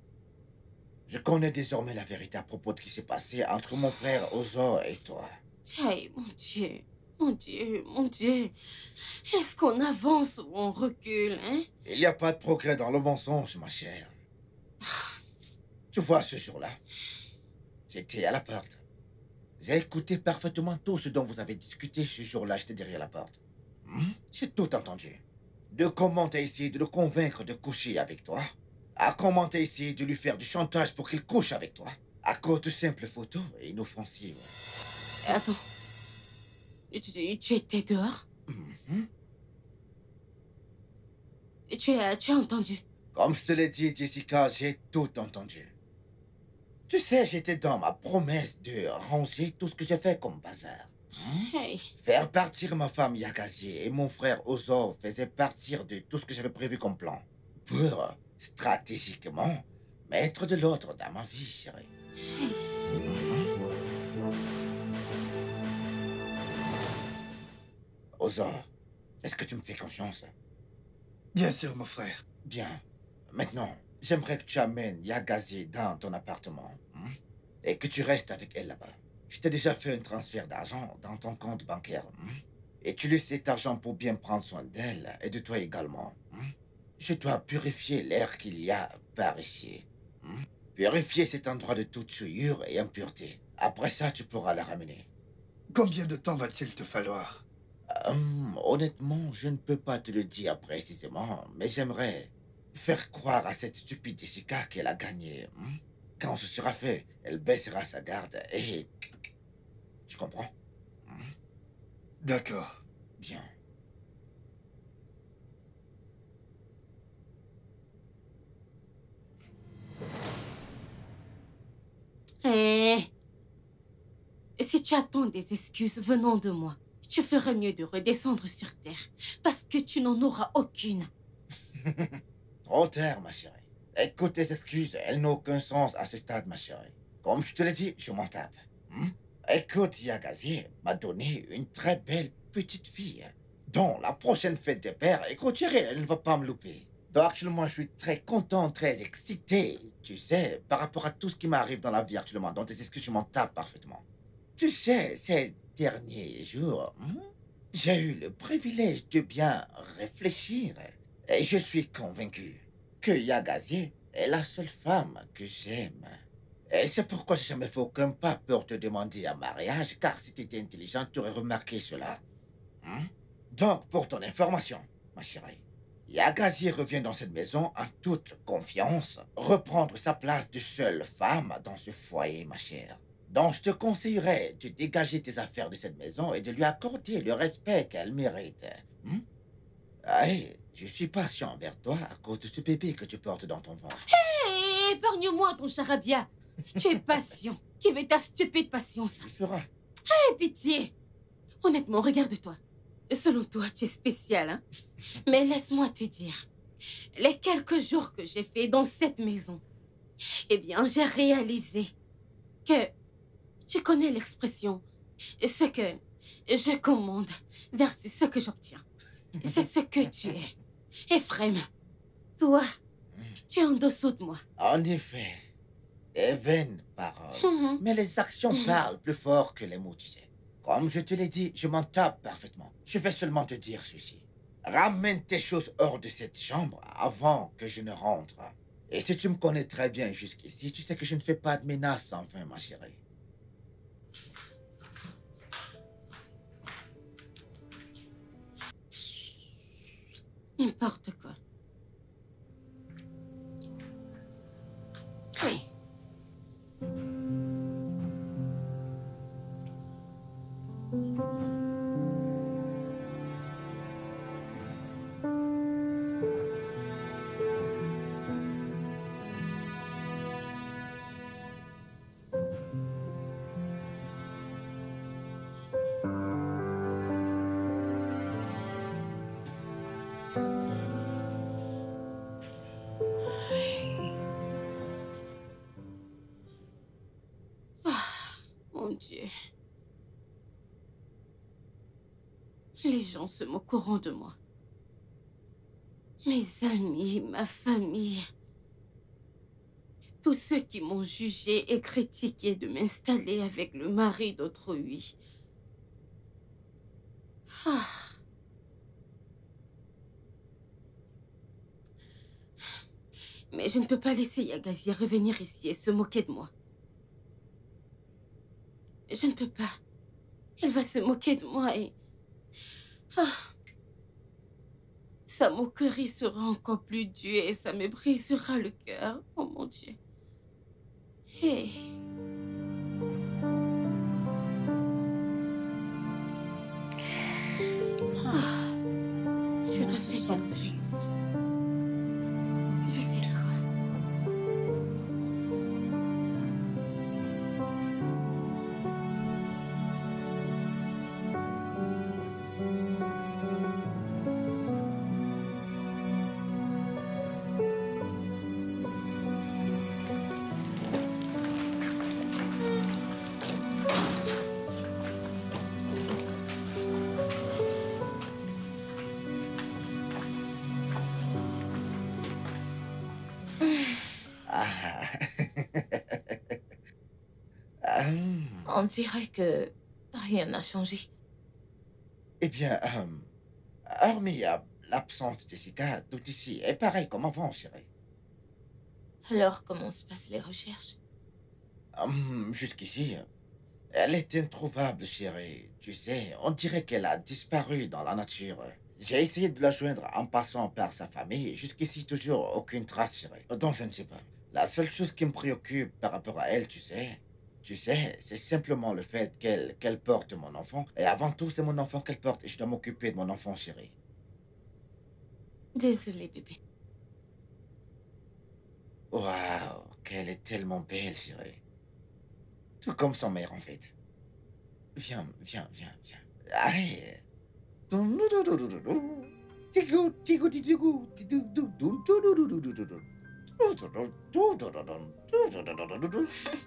Je connais désormais la vérité à propos de ce qui s'est passé entre mon frère Ozo et toi. Hey, mon Dieu, mon Dieu, mon Dieu. Est-ce qu'on avance ou on recule, hein? Il n'y a pas de progrès dans le mensonge, ma chère. Tu vois, ce jour-là, j'étais à la porte. J'ai écouté parfaitement tout ce dont vous avez discuté ce jour-là, j'étais derrière la porte. J'ai tout entendu. De comment t'as essayé de le convaincre de coucher avec toi, à comment t'as essayé de lui faire du chantage pour qu'il couche avec toi, à cause de simples photos et inoffensives. Attends. Tu étais dehors? Mhm. Tu as entendu? Comme je te l'ai dit, Jessica, j'ai tout entendu. Tu sais, j'étais dans ma promesse de ranger tout ce que j'ai fait comme bazar. Hey, Faire partir ma femme Yagazi et mon frère Ozo faisait partir de tout ce que j'avais prévu comme plan. Pour, stratégiquement, mettre de l'ordre dans ma vie, chérie. Ozo, est-ce que tu me fais confiance? Bien sûr, mon frère. Bien. Maintenant, j'aimerais que tu amènes Yagazi dans ton appartement. Et que tu restes avec elle là-bas. Je t'ai déjà fait un transfert d'argent dans ton compte bancaire. Utilise cet argent pour bien prendre soin d'elle et de toi également. Je dois purifier l'air qu'il y a par ici. Purifier cet endroit de toute souillure et impureté. Après ça, tu pourras la ramener. Combien de temps va-t-il te falloir? Honnêtement, je ne peux pas te le dire précisément, mais j'aimerais faire croire à cette stupide Jessica qu'elle a gagné. Quand ce sera fait, elle baissera sa garde et... Tu comprends? D'accord. Bien. hey. Si tu attends des excuses venant de moi, tu ferais mieux de redescendre sur Terre, parce que tu n'en auras aucune. Trop tard, ma chérie. Écoute tes excuses, elles n'ont aucun sens à ce stade, ma chérie. Comme je te l'ai dit, je m'en tape. Écoute, Yagazi m'a donné une très belle petite fille, dont la prochaine fête des pères est clôturée, elle ne va pas me louper. Donc actuellement, je suis très content, très excité, tu sais, par rapport à tout ce qui m'arrive dans la vie actuellement. Donc tes excuses, je m'en tape parfaitement. Tu sais, ces derniers jours, j'ai eu le privilège de bien réfléchir. Et je suis convaincu que Yagazi est la seule femme que j'aime. Et c'est pourquoi j'ai jamais fait aucun pas pour te demander un mariage, car si tu étais intelligent, tu aurais remarqué cela. Donc, pour ton information, ma chérie, Yagazi revient dans cette maison en toute confiance, reprendre sa place de seule femme dans ce foyer, ma chère. Donc, je te conseillerais de dégager tes affaires de cette maison et de lui accorder le respect qu'elle mérite. Hey, je suis patient envers toi à cause de ce bébé que tu portes dans ton ventre. Hé, épargne-moi ton charabia. Tu es patient. Qui veut ta stupide patience? Tu feras. Aie pitié. Honnêtement, regarde-toi. Selon toi, tu es spécial, hein? Mais laisse-moi te dire, les quelques jours que j'ai fait dans cette maison, eh bien, j'ai réalisé que tu connais l'expression « ce que je commande versus ce que j'obtiens ». C'est ce que tu es. Ephraim, toi, tu es en dessous de moi. En effet, des vaines paroles. Mais les actions parlent plus fort que les mots, tu sais. Comme je te l'ai dit, je m'en tape parfaitement. Je vais seulement te dire ceci. Ramène tes choses hors de cette chambre avant que je ne rentre. Et si tu me connais très bien jusqu'ici, tu sais que je ne fais pas de menaces sans fin, ma chérie. N'importe quoi. Oui. Mon Dieu. Les gens se moqueront de moi. Mes amis, ma famille. Tous ceux qui m'ont jugé et critiqué de m'installer avec le mari d'autrui. Mais je ne peux pas laisser Yagazi revenir ici et se moquer de moi. Je ne peux pas. Il va se moquer de moi et... Sa moquerie sera encore plus dure et ça me brisera le cœur. Oh mon Dieu. Hey. Je dois faire quelque chose. Je Ah. On dirait que rien n'a changé. Eh bien, hormis l'absence de Jessica, tout ici est pareil comme avant, chérie. Alors, comment se passent les recherches? Jusqu'ici, elle est introuvable, chérie. Tu sais, on dirait qu'elle a disparu dans la nature. J'ai essayé de la joindre en passant par sa famille. Jusqu'ici, toujours aucune trace, chérie. Donc, je ne sais pas. La seule chose qui me préoccupe par rapport à elle, tu sais, c'est simplement le fait qu'elle porte mon enfant. Et avant tout, c'est mon enfant qu'elle porte et je dois m'occuper de mon enfant, chérie. Désolée, bébé. Waouh, qu'elle est tellement belle, chérie. Tout comme son mère, en fait. Viens, viens, viens, viens. Allez.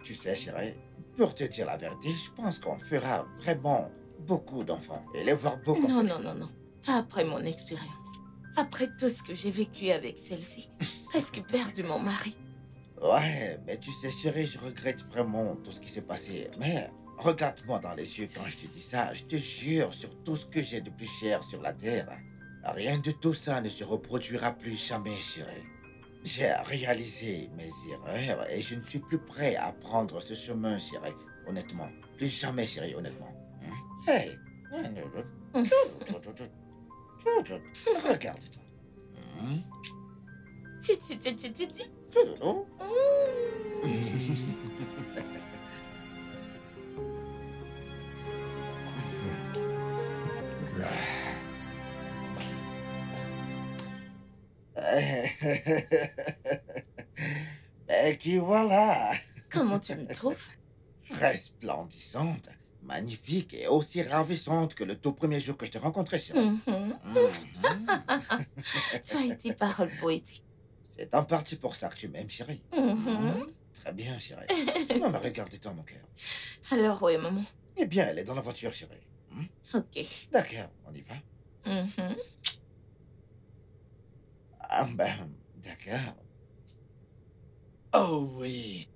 Tu sais, chérie, pour te dire la vérité, je pense qu'on fera vraiment beaucoup d'enfants et les voir beaucoup. Non, non, non, non. Pas après mon expérience. Après tout ce que j'ai vécu avec celle-ci. Presque perdu mon mari. Ouais, mais tu sais, chérie, je regrette vraiment tout ce qui s'est passé. Mais regarde-moi dans les yeux quand je te dis ça. Je te jure sur tout ce que j'ai de plus cher sur la terre. Rien de tout ça ne se reproduira plus jamais, chérie. J'ai réalisé mes erreurs et je ne suis plus prêt à prendre ce chemin, chérie. Honnêtement. Plus jamais, chérie, honnêtement. Hey. Regarde-toi. Tu. Et qui voilà. Comment tu me trouves? Resplendissante, magnifique et aussi ravissante que le tout premier jour que je t'ai rencontré, chérie. Tu as été paroles poétiques. C'est en partie pour ça que tu m'aimes, chérie. Très bien, chérie. Non, mais regarde-toi, mon cœur. Alors, où est maman? Eh bien, elle est dans la voiture, chérie. Ok. D'accord, on y va. Ah ben, d'accord. Oh oui.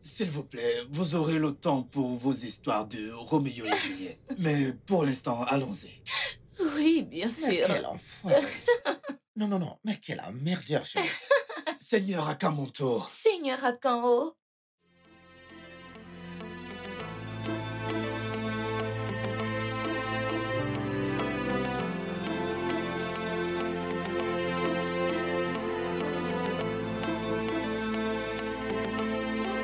S'il vous plaît, vous aurez le temps pour vos histoires de Roméo et Juliette. Mais pour l'instant, allons-y. Oui, bien Mais sûr. quel enfoiré. Non, non, non, mais quel emmerdeur, chérie. Seigneur Akamoto. Seigneur Akanho.